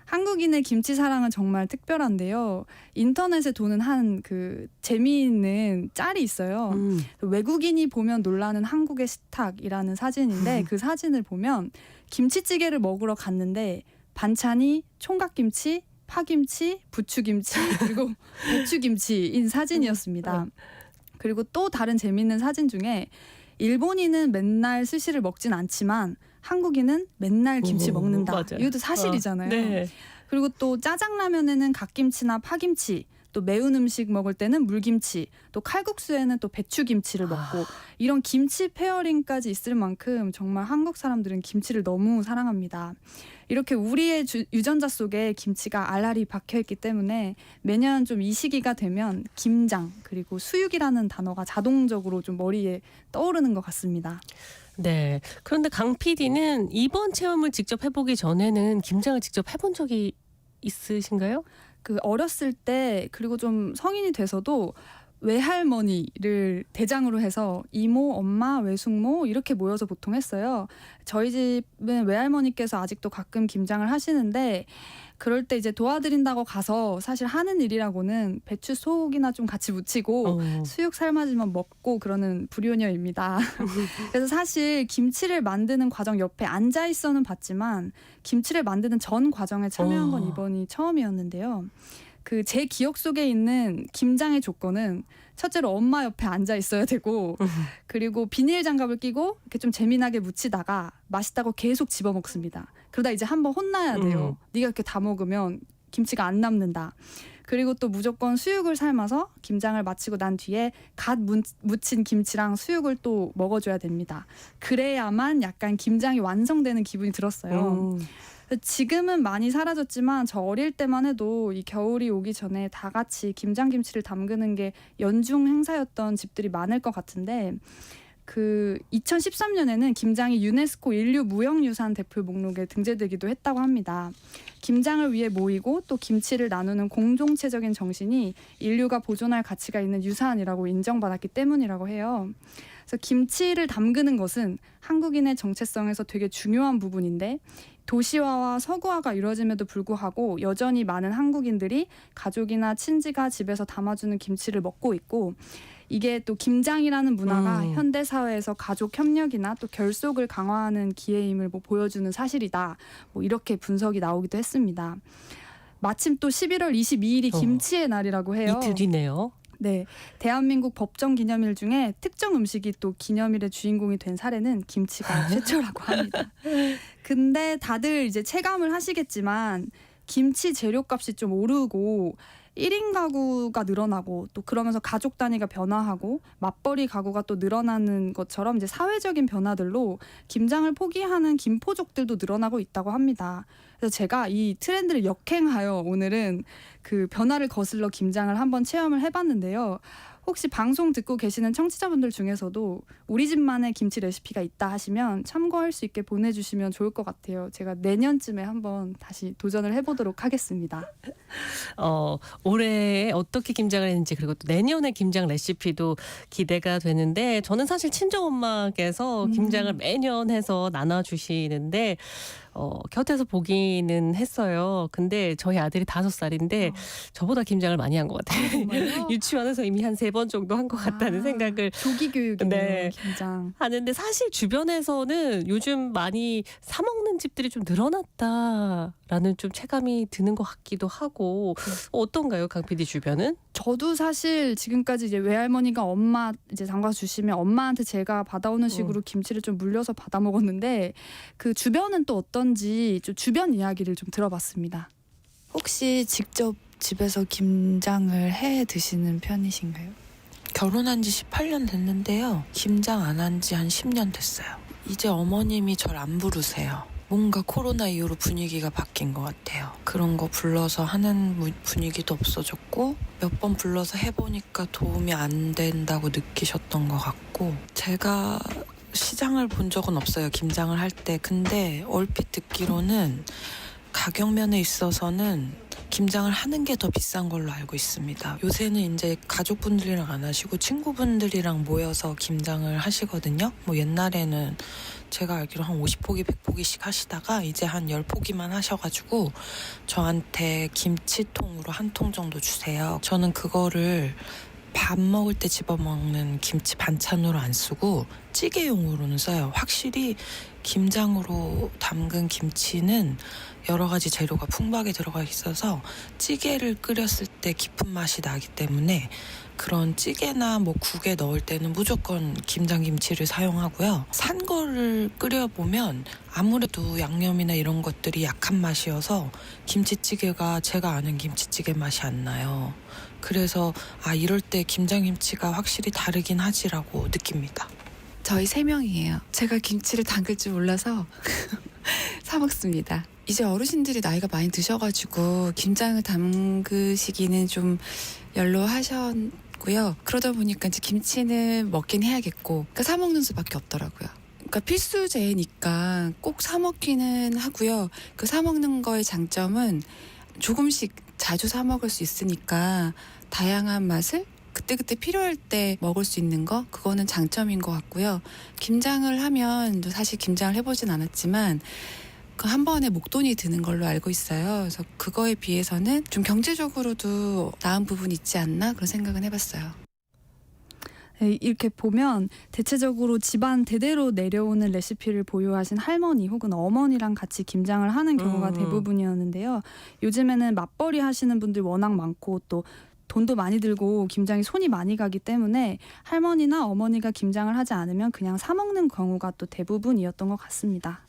한국인의 김치 사랑은 정말 특별한데요. 인터넷에 도는 한 그 재미있는 짤이 있어요. 외국인이 보면 놀라는 한국의 식탁이라는 사진인데 그 사진을 보면 김치찌개를 먹으러 갔는데 반찬이 총각김치, 파김치, 부추김치 그리고 배추김치인 사진이었습니다. 그리고 또 다른 재미있는 사진 중에 일본인은 맨날 스시를 먹진 않지만 한국인은 맨날 김치 먹는다. 맞아요. 이것도 사실이잖아요. 네. 그리고 또 짜장라면에는 갓김치나 파김치, 또 매운 음식 먹을 때는 물김치, 또 칼국수에는 또 배추김치를 먹고 이런 김치 페어링까지 있을 만큼 정말 한국 사람들은 김치를 너무 사랑합니다. 이렇게 우리의 유전자 속에 김치가 알알이 박혀있기 때문에 매년 좀 이 시기가 되면 김장 그리고 수육이라는 단어가 자동적으로 좀 머리에 떠오르는 것 같습니다. 네. 그런데 강 PD는 이번 체험을 직접 해보기 전에는 김장을 직접 해본 적이 있으신가요? 그 어렸을 때 그리고 좀 성인이 돼서도 외할머니를 대장으로 해서 이모, 엄마, 외숙모 이렇게 모여서 보통 했어요. 저희 집은 외할머니께서 아직도 가끔 김장을 하시는데 그럴 때 이제 도와드린다고 가서 사실 하는 일이라고는 배추 속이나 좀 같이 무치고 수육 삶아지면 먹고 그러는 불효녀입니다. 그래서 사실 김치를 만드는 과정 옆에 앉아 있어는 봤지만 김치를 만드는 전 과정에 참여한 건 이번이 처음이었는데요. 그 제 기억 속에 있는 김장의 조건은 첫째로 엄마 옆에 앉아 있어야 되고 그리고 비닐 장갑을 끼고 이렇게 좀 재미나게 무치다가 맛있다고 계속 집어 먹습니다. 그러다 이제 한번 혼나야 돼요. 네가 이렇게 다 먹으면 김치가 안 남는다. 그리고 또 무조건 수육을 삶아서 김장을 마치고 난 뒤에 갓 무친 김치랑 수육을 또 먹어줘야 됩니다. 그래야만 약간 김장이 완성되는 기분이 들었어요. 지금은 많이 사라졌지만 저 어릴 때만 해도 이 겨울이 오기 전에 다 같이 김장김치를 담그는 게 연중 행사였던 집들이 많을 것 같은데 그 2013년에는 김장이 유네스코 인류 무형유산 대표 목록에 등재되기도 했다고 합니다. 김장을 위해 모이고 또 김치를 나누는 공동체적인 정신이 인류가 보존할 가치가 있는 유산이라고 인정받았기 때문이라고 해요. 그래서 김치를 담그는 것은 한국인의 정체성에서 되게 중요한 부분인데 도시화와 서구화가 이루어짐에도 불구하고 여전히 많은 한국인들이 가족이나 친지가 집에서 담아주는 김치를 먹고 있고 이게 또 김장이라는 문화가 현대 사회에서 가족 협력이나 또 결속을 강화하는 기회임을 보여주는 사실이다. 이렇게 분석이 나오기도 했습니다. 마침 또 11월 22일이 김치의 날이라고 해요. 이틀 뒤네요. 네, 대한민국 법정 기념일 중에 특정 음식이 또 기념일의 주인공이 된 사례는 김치가 최초라고 합니다. 근데 다들 이제 체감을 하시겠지만 김치 재료값이 좀 오르고 1인 가구가 늘어나고 또 그러면서 가족 단위가 변화하고 맞벌이 가구가 또 늘어나는 것처럼 이제 사회적인 변화들로 김장을 포기하는 김포족들도 늘어나고 있다고 합니다. 그래서 제가 이 트렌드를 역행하여 오늘은 그 변화를 거슬러 김장을 한번 체험을 해봤는데요. 혹시 방송 듣고 계시는 청취자분들 중에서도 우리 집만의 김치 레시피가 있다 하시면 참고할 수 있게 보내주시면 좋을 것 같아요. 제가 내년쯤에 한번 다시 도전을 해보도록 하겠습니다. 올해 어떻게 김장을 했는지 그리고 또 내년에 김장 레시피도 기대가 되는데 저는 사실 친정엄마께서 김장을 매년 해서 나눠주시는데 곁에서 보기는 했어요. 근데 저희 아들이 5살인데 저보다 김장을 많이 한 것 같아요. 정말요? 유치원에서 이미 한 3번 정도 한 것 같다는 생각을 조기 교육이네요. 네. 김장. 하는데 사실 주변에서는 요즘 많이 사 먹는 집들이 좀 늘어났다라는 좀 체감이 드는 것 같기도 하고 어떤가요, 강 PD 주변은? 저도 사실 지금까지 이제 외할머니가 엄마 이제 담가 주시면 엄마한테 제가 받아오는 식으로 김치를 좀 물려서 받아 먹었는데 그 주변은 또 어떤지 좀 주변 이야기를 좀 들어봤습니다. 혹시 직접 집에서 김장을 해 드시는 편이신가요? 결혼한 지 18년 됐는데요. 김장 안 한 지 한 10년 됐어요. 이제 어머님이 절 안 부르세요. 뭔가 코로나 이후로 분위기가 바뀐 것 같아요. 그런 거 불러서 하는 분위기도 없어졌고 몇 번 불러서 해보니까 도움이 안 된다고 느끼셨던 것 같고 제가 시장을 본 적은 없어요. 김장을 할 때. 근데 얼핏 듣기로는 가격면에 있어서는 김장을 하는 게 더 비싼 걸로 알고 있습니다. 요새는 이제 가족분들이랑 안 하시고 친구분들이랑 모여서 김장을 하시거든요. 뭐 옛날에는 제가 알기로 한 50포기, 100포기씩 하시다가 이제 한 10포기만 하셔가지고 저한테 김치통으로 한 통 정도 주세요. 저는 그거를 밥 먹을 때 집어먹는 김치 반찬으로 안 쓰고 찌개용으로는 써요. 확실히 김장으로 담근 김치는 여러 가지 재료가 풍부하게 들어가 있어서 찌개를 끓였을 때 깊은 맛이 나기 때문에 그런 찌개나 뭐 국에 넣을 때는 무조건 김장김치를 사용하고요. 산 거를 끓여보면 아무래도 양념이나 이런 것들이 약한 맛이어서 김치찌개가 제가 아는 김치찌개 맛이 안 나요. 그래서 이럴 때 김장김치가 확실히 다르긴 하지라고 느낍니다. 저희 3명이에요. 제가 김치를 담글 줄 몰라서 사 먹습니다. 이제 어르신들이 나이가 많이 드셔가지고 김장을 담그시기는 좀 연로하셨고요. 그러다 보니까 이제 김치는 먹긴 해야겠고 그러니까 사 먹는 수밖에 없더라고요. 그러니까 필수제니까 꼭 사 먹기는 하고요. 그 사 먹는 거의 장점은 조금씩 자주 사 먹을 수 있으니까 다양한 맛을 그때그때 필요할 때 먹을 수 있는 거 그거는 장점인 것 같고요. 김장을 하면 사실 김장을 해보진 않았지만 그 한 번에 목돈이 드는 걸로 알고 있어요. 그래서 그거에 비해서는 좀 경제적으로도 나은 부분이 있지 않나 그런 생각은 해봤어요. 네, 이렇게 보면 대체적으로 집안 대대로 내려오는 레시피를 보유하신 할머니 혹은 어머니랑 같이 김장을 하는 경우가 대부분이었는데요. 요즘에는 맞벌이 하시는 분들 워낙 많고 또 돈도 많이 들고 김장에 손이 많이 가기 때문에 할머니나 어머니가 김장을 하지 않으면 그냥 사 먹는 경우가 또 대부분이었던 것 같습니다.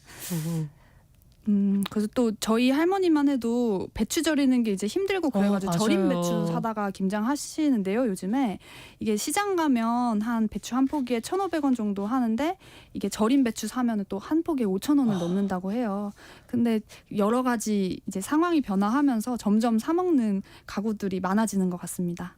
그래서 또 저희 할머니만 해도 배추 절이는 게 이제 힘들고 그래가지고 절인 배추 사다가 김장하시는데요. 요즘에 이게 시장 가면 한 배추 한 포기에 1,500원 정도 하는데 이게 절인 배추 사면은 또 한 포기에 5,000원을 넘는다고 해요. 근데 여러 가지 이제 상황이 변화하면서 점점 사 먹는 가구들이 많아지는 것 같습니다.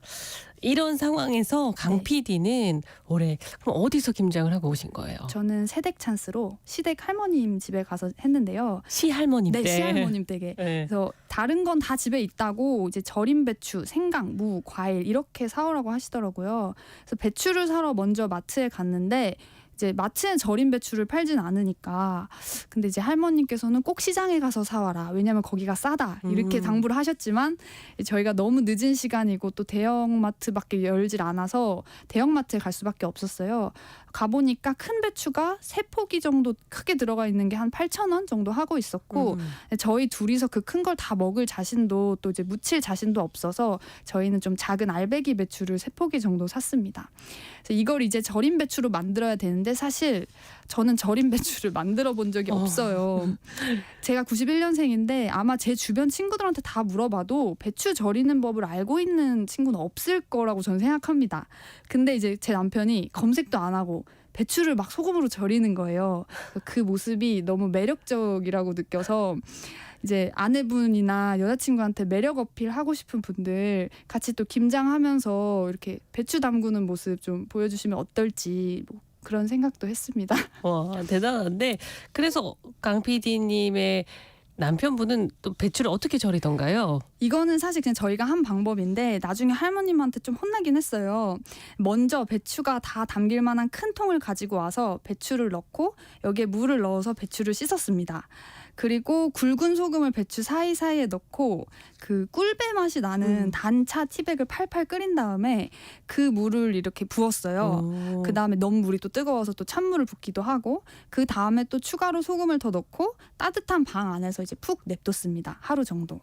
이런 상황에서 강 PD는 올해 그럼 어디서 김장을 하고 오신 거예요? 저는 새댁 찬스로 시댁 할머님 집에 가서 했는데요. 시할머님 댁. 네, 시할머님 댁에. 네. 그래서 다른 건 다 집에 있다고 이제 절인 배추, 생강, 무, 과일 이렇게 사오라고 하시더라고요. 그래서 배추를 사러 먼저 마트에 갔는데 이제 마트에 절인 배추를 팔진 않으니까 근데 이제 할머님께서는 꼭 시장에 가서 사와라. 왜냐면 거기가 싸다. 이렇게 당부를 하셨지만 저희가 너무 늦은 시간이고 또 대형마트밖에 열질 않아서 대형마트에 갈 수밖에 없었어요. 가보니까 큰 배추가 3포기 정도 크게 들어가 있는 게 한 8,000원 정도 하고 있었고 저희 둘이서 그 큰 걸 다 먹을 자신도 또 이제 무칠 자신도 없어서 저희는 좀 작은 알배기 배추를 3포기 정도 샀습니다. 그래서 이걸 이제 절인 배추로 만들어야 되는데 사실 저는 절인 배추를 만들어 본 적이 없어요. 제가 91년생인데 아마 제 주변 친구들한테 다 물어봐도 배추 절이는 법을 알고 있는 친구는 없을 거라고 저는 생각합니다. 근데 이제 제 남편이 검색도 안 하고 배추를 막 소금으로 절이는 거예요. 그 모습이 너무 매력적이라고 느껴서 이제 아내분이나 여자친구한테 매력 어필하고 싶은 분들 같이 또 김장하면서 이렇게 배추 담그는 모습 좀 보여주시면 어떨지 뭐 그런 생각도 했습니다. 와, 대단한데 그래서 강 PD님의 남편분은 또 배추를 어떻게 절이던가요? 이거는 사실 그냥 저희가 한 방법인데 나중에 할머님한테 좀 혼나긴 했어요. 먼저 배추가 다 담길 만한 큰 통을 가지고 와서 배추를 넣고 여기에 물을 넣어서 배추를 씻었습니다. 그리고 굵은 소금을 배추 사이사이에 넣고 그 꿀배 맛이 나는 단차 티백을 팔팔 끓인 다음에 그 물을 이렇게 부었어요. 그 다음에 너무 물이 또 뜨거워서 또 찬물을 붓기도 하고 그 다음에 또 추가로 소금을 더 넣고 따뜻한 방 안에서 이제 푹 냅뒀습니다. 하루 정도.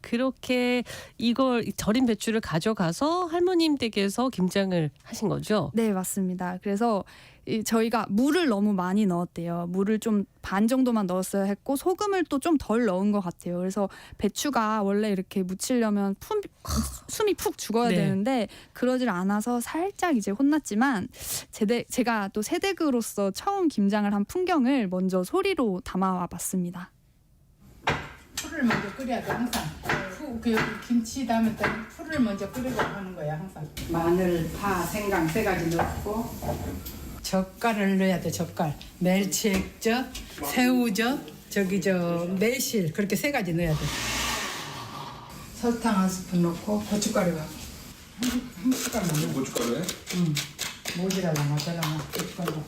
그렇게 이걸 절인 배추를 가져가서 할머님 댁에서 김장을 하신 거죠? 네, 맞습니다. 그래서 저희가 물을 너무 많이 넣었대요. 물을 좀 반 정도만 넣었어야 했고 소금을 또 좀 덜 넣은 것 같아요. 그래서 배추가 원래 이렇게 무치려면 숨이 푹 죽어야 네. 되는데 그러질 않아서 살짝 이제 혼났지만 제가 또 새댁으로서 처음 김장을 한 풍경을 먼저 소리로 담아와 봤습니다. 풀을 먼저 끓여야 돼 항상. 그 김치 담을 때 풀을 먼저 끓이고 하는 거야 항상. 마늘, 파, 생강 3가지 넣고 젓갈을 넣어야 돼. 젓갈, 멸치액젓, 새우젓, 매실 그렇게 3가지 넣어야 돼. 설탕 1스푼 넣고 고춧가루가 한 숟갈만 넣어. 고춧가루에? 응. 모지라나 고춧가루.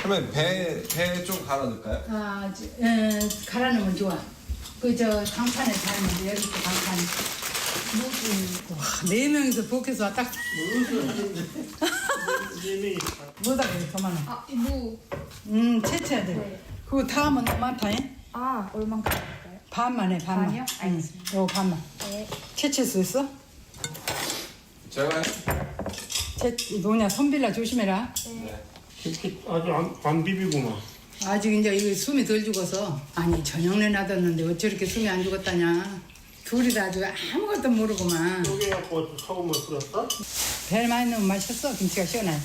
그러면 배 좀 갈아 넣을까요? 갈아 넣으면 좋아. 강판에 삶으면 여기 또 강판. 와, 4명이서 복해서 왔다. 뭐다 그래 더 많아. 무. 채쳐야 돼. 네. 그거 다 하면 너무 많다. 얼만큼 할까요? 반만 해, 반만. 반이요? 알겠습니다. 요 반만. 네. 채칠 수 있어? 제가 뭐냐, 손빌라 조심해라. 네. 아주 안 비비구만. 아직 이제 이거 숨이 덜 죽어서. 아니 저녁내 놔뒀는데 어째 이렇게 숨이 안 죽었다냐. 둘이 다 아주 아무것도 모르고만. 여기 갖고 소금을 뿌렸어? 별 많이 넣으면 맛있었어. 김치가 시원해.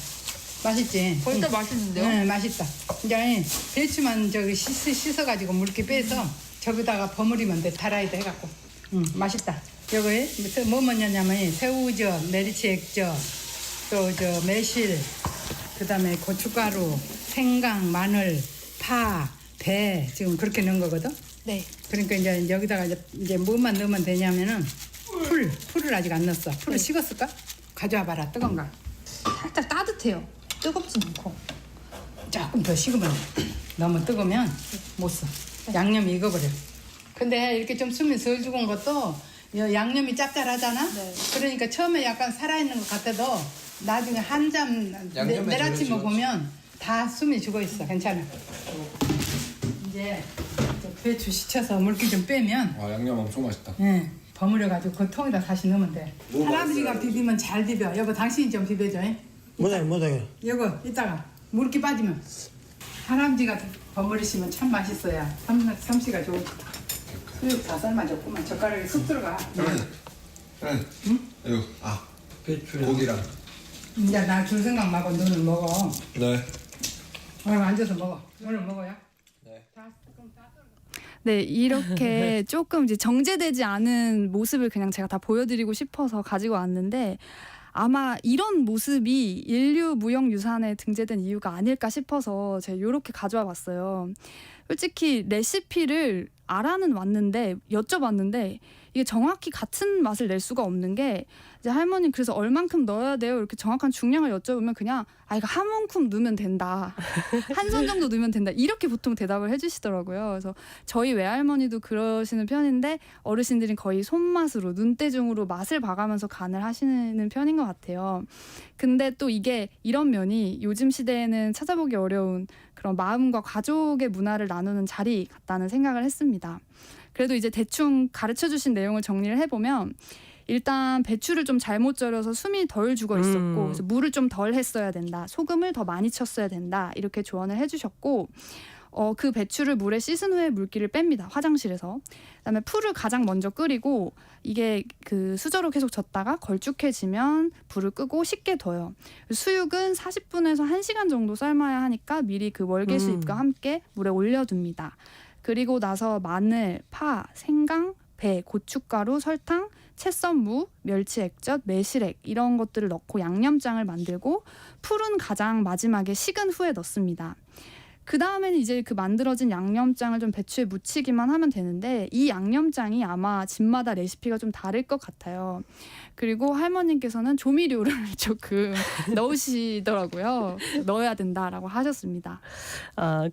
맛있지? 벌써 맛있는데요? 응, 맛있다. 이제 배추만 씻어가지고 물기 빼서 저기다가 버무리면 돼. 달아이도 해갖고. 맛있다. 여기 뭐 넣냐면 새우젓, 멸치액젓, 또 매실, 그다음에 고춧가루, 생강, 마늘, 파, 배 지금 그렇게 넣은 거거든. 네. 그러니까 이제 여기다가 이제 뭐만 넣으면 되냐면은 풀을 아직 안 넣었어. 풀을 식었을까? 가져와 봐라. 뜨거운가? 살짝 따뜻해요. 뜨겁진 않고. 조금 더 식으면 너무 뜨거우면 못 써. 양념이 익어버려. 근데 이렇게 좀 숨이 덜 죽은 것도 양념이 짭짤하잖아. 네. 그러니까 처음에 약간 살아있는 것 같아도 나중에 한 잠 내일 아침 먹으면 다 숨이 죽어 있어. 괜찮아. 이제 배추 시쳐서 물기 좀 빼면 양념 엄청 맛있다. 예, 버무려가지고 그 통에다 다시 넣으면 돼. 할아버지가 비비면 잘 비벼. 여보 당신이 좀 비벼줘. 뭐다. 여보 이따가 물기 빠지면 할아버지가 버무리시면 참 맛있어요. 솜씨가 좋으시다. 수육 다 삶아줬구만. 젓가락에 쑥 들어가. 응? 이거 배추 고기랑. 이제 나 줄 생각 말고 너는 먹어. 네. 오늘 앉아서 먹어. 오늘 먹어요. 네, 이렇게 조금 이제 정제되지 않은 모습을 그냥 제가 다 보여드리고 싶어서 가지고 왔는데 아마 이런 모습이 인류 무형유산에 등재된 이유가 아닐까 싶어서 제가 이렇게 가져와 봤어요. 솔직히 레시피를 알아는 왔는데 여쭤봤는데 이게 정확히 같은 맛을 낼 수가 없는 게 이제 할머니 그래서 얼만큼 넣어야 돼요? 이렇게 정확한 중량을 여쭤보면 그냥 이거 한 움큼 넣으면 된다. 한 손 정도 넣으면 된다. 이렇게 보통 대답을 해주시더라고요. 그래서 저희 외할머니도 그러시는 편인데 어르신들은 거의 손맛으로 눈대중으로 맛을 봐가면서 간을 하시는 편인 것 같아요. 근데 또 이게 이런 면이 요즘 시대에는 찾아보기 어려운 그런 마음과 가족의 문화를 나누는 자리 같다는 생각을 했습니다. 그래도 이제 대충 가르쳐 주신 내용을 정리를 해보면 일단 배추를 좀 잘못 절여서 숨이 덜 죽어 있었고 그래서 물을 좀 덜 했어야 된다. 소금을 더 많이 쳤어야 된다. 이렇게 조언을 해주셨고 그 배추를 물에 씻은 후에 물기를 뺍니다. 화장실에서. 그다음에 풀을 가장 먼저 끓이고 이게 그 수저로 계속 젓다가 걸쭉해지면 불을 끄고 식게 둬요. 수육은 40분에서 1시간 정도 삶아야 하니까 미리 그 월계수잎과 함께 물에 올려둡니다. 그리고 나서 마늘, 파, 생강, 배, 고춧가루, 설탕, 채썬무, 멸치 액젓, 매실액 이런 것들을 넣고 양념장을 만들고 풀은 가장 마지막에 식은 후에 넣습니다. 그 다음에는 이제 그 만들어진 양념장을 좀 배추에 묻히기만 하면 되는데 이 양념장이 아마 집마다 레시피가 좀 다를 것 같아요. 그리고 할머님께서는 조미료를 조금 넣으시더라고요. 넣어야 된다라고 하셨습니다.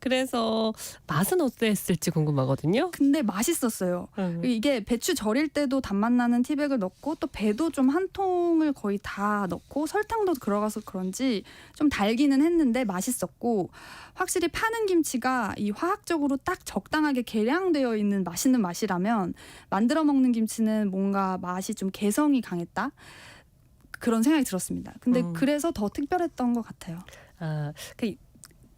그래서 맛은 어땠을지 궁금하거든요. 근데 맛있었어요. 이게 배추 절일 때도 단맛 나는 티백을 넣고 또 배도 좀 한 통을 거의 다 넣고 설탕도 들어가서 그런지 좀 달기는 했는데 맛있었고 확실히 파는 김치가 이 화학적으로 딱 적당하게 계량되어 있는 맛있는 맛이라면 만들어 먹는 김치는 뭔가 맛이 좀 개성이 강했다. 그런 생각이 들었습니다. 근데 그래서 더 특별했던 것 같아요.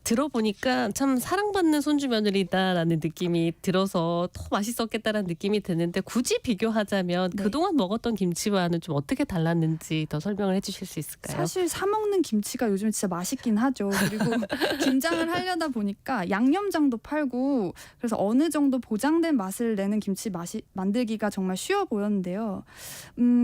들어보니까 참 사랑받는 손주 며느리다라는 느낌이 들어서 더 맛있었겠다라는 느낌이 드는데 굳이 비교하자면 그동안 먹었던 김치와는 좀 어떻게 달랐는지 더 설명을 해주실 수 있을까요? 사실 사 먹는 김치가 요즘 진짜 맛있긴 하죠. 그리고 김장을 하려다 보니까 양념장도 팔고 그래서 어느 정도 보장된 맛을 내는 김치 만들기가 정말 쉬워 보였는데요.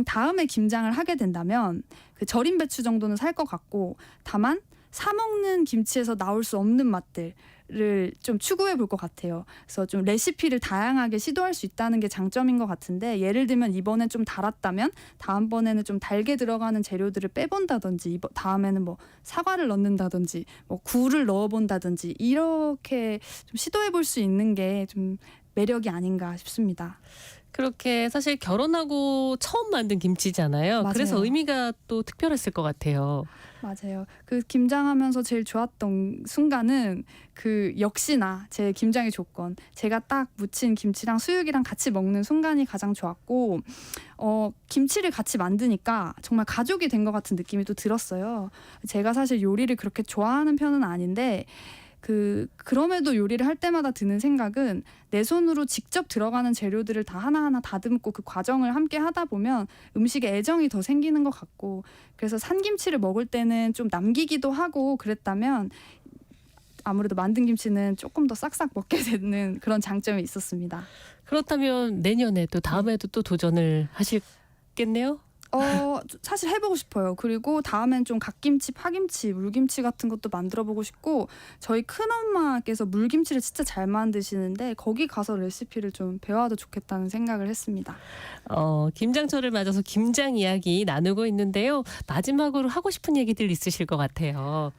다음에 김장을 하게 된다면 그 절임 배추 정도는 살 것 같고 다만 사 먹는 김치에서 나올 수 없는 맛들을 좀 추구해 볼 것 같아요. 그래서 좀 레시피를 다양하게 시도할 수 있다는 게 장점인 것 같은데 예를 들면 이번엔 좀 달았다면 다음번에는 좀 달게 들어가는 재료들을 빼본다든지 다음에는 뭐 사과를 넣는다든지 뭐 굴을 넣어본다든지 이렇게 좀 시도해 볼 수 있는 게 좀 매력이 아닌가 싶습니다. 그렇게 사실 결혼하고 처음 만든 김치잖아요. 맞아요. 그래서 의미가 또 특별했을 것 같아요. 맞아요. 그 김장하면서 제일 좋았던 순간은 그 역시나 제 김장의 조건 제가 딱 무친 김치랑 수육이랑 같이 먹는 순간이 가장 좋았고 김치를 같이 만드니까 정말 가족이 된 것 같은 느낌이 또 들었어요. 제가 사실 요리를 그렇게 좋아하는 편은 아닌데 그럼에도 요리를 할 때마다 드는 생각은 내 손으로 직접 들어가는 재료들을 다 하나하나 다듬고 그 과정을 함께 하다 보면 음식에 애정이 더 생기는 것 같고 그래서 산김치를 먹을 때는 좀 남기기도 하고 그랬다면 아무래도 만든 김치는 조금 더 싹싹 먹게 되는 그런 장점이 있었습니다. 그렇다면 내년에 또 다음에도 또 도전을 하실겠네요? 사실 해보고 싶어요. 그리고 다음엔 좀 갓김치, 파김치, 물김치 같은 것도 만들어보고 싶고 저희 큰엄마께서 물김치를 진짜 잘 만드시는데 거기 가서 레시피를 좀 배워도 좋겠다는 생각을 했습니다. 김장철을 맞아서 김장 이야기 나누고 있는데요. 마지막으로 하고 싶은 얘기들 있으실 것 같아요.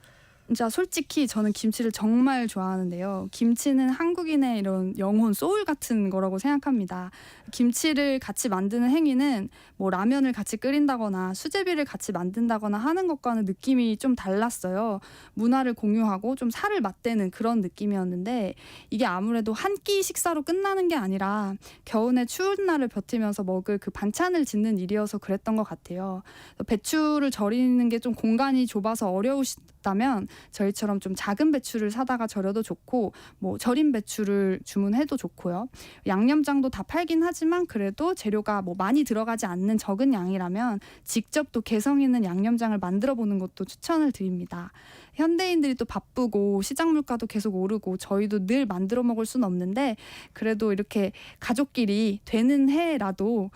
진짜 솔직히 저는 김치를 정말 좋아하는데요. 김치는 한국인의 이런 영혼, 소울 같은 거라고 생각합니다. 김치를 같이 만드는 행위는 뭐 라면을 같이 끓인다거나 수제비를 같이 만든다거나 하는 것과는 느낌이 좀 달랐어요. 문화를 공유하고 좀 살을 맞대는 그런 느낌이었는데 이게 아무래도 한 끼 식사로 끝나는 게 아니라 겨우내 추운 날을 버티면서 먹을 그 반찬을 짓는 일이어서 그랬던 것 같아요. 배추를 절이는 게 좀 공간이 좁아서 어려우시다면 저희처럼 좀 작은 배추를 사다가 절여도 좋고 뭐 절인 배추를 주문해도 좋고요. 양념장도 다 팔긴 하지만 그래도 재료가 뭐 많이 들어가지 않는 적은 양이라면 직접 또 개성 있는 양념장을 만들어 보는 것도 추천을 드립니다. 현대인들이 또 바쁘고 시장 물가도 계속 오르고 저희도 늘 만들어 먹을 수는 없는데 그래도 이렇게 가족끼리 되는 해라도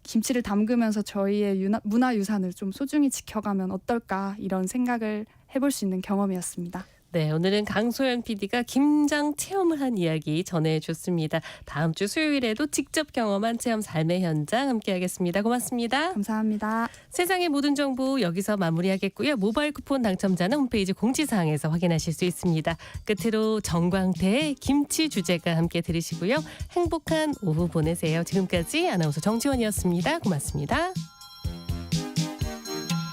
김치를 담그면서 저희의 문화유산을 좀 소중히 지켜가면 어떨까 이런 생각을 해볼 수 있는 경험이었습니다. 네, 오늘은 강소연 PD가 김장 체험을 한 이야기 전해줬습니다. 다음 주 수요일에도 직접 경험한 체험 삶의 현장 함께하겠습니다. 고맙습니다. 감사합니다. 세상의 모든 정보 여기서 마무리하겠고요. 모바일 쿠폰 당첨자는 홈페이지 공지사항에서 확인하실 수 있습니다. 끝으로 정광태의 김치 주제가 함께 들으시고요. 행복한 오후 보내세요. 지금까지 아나운서 정지원이었습니다. 고맙습니다.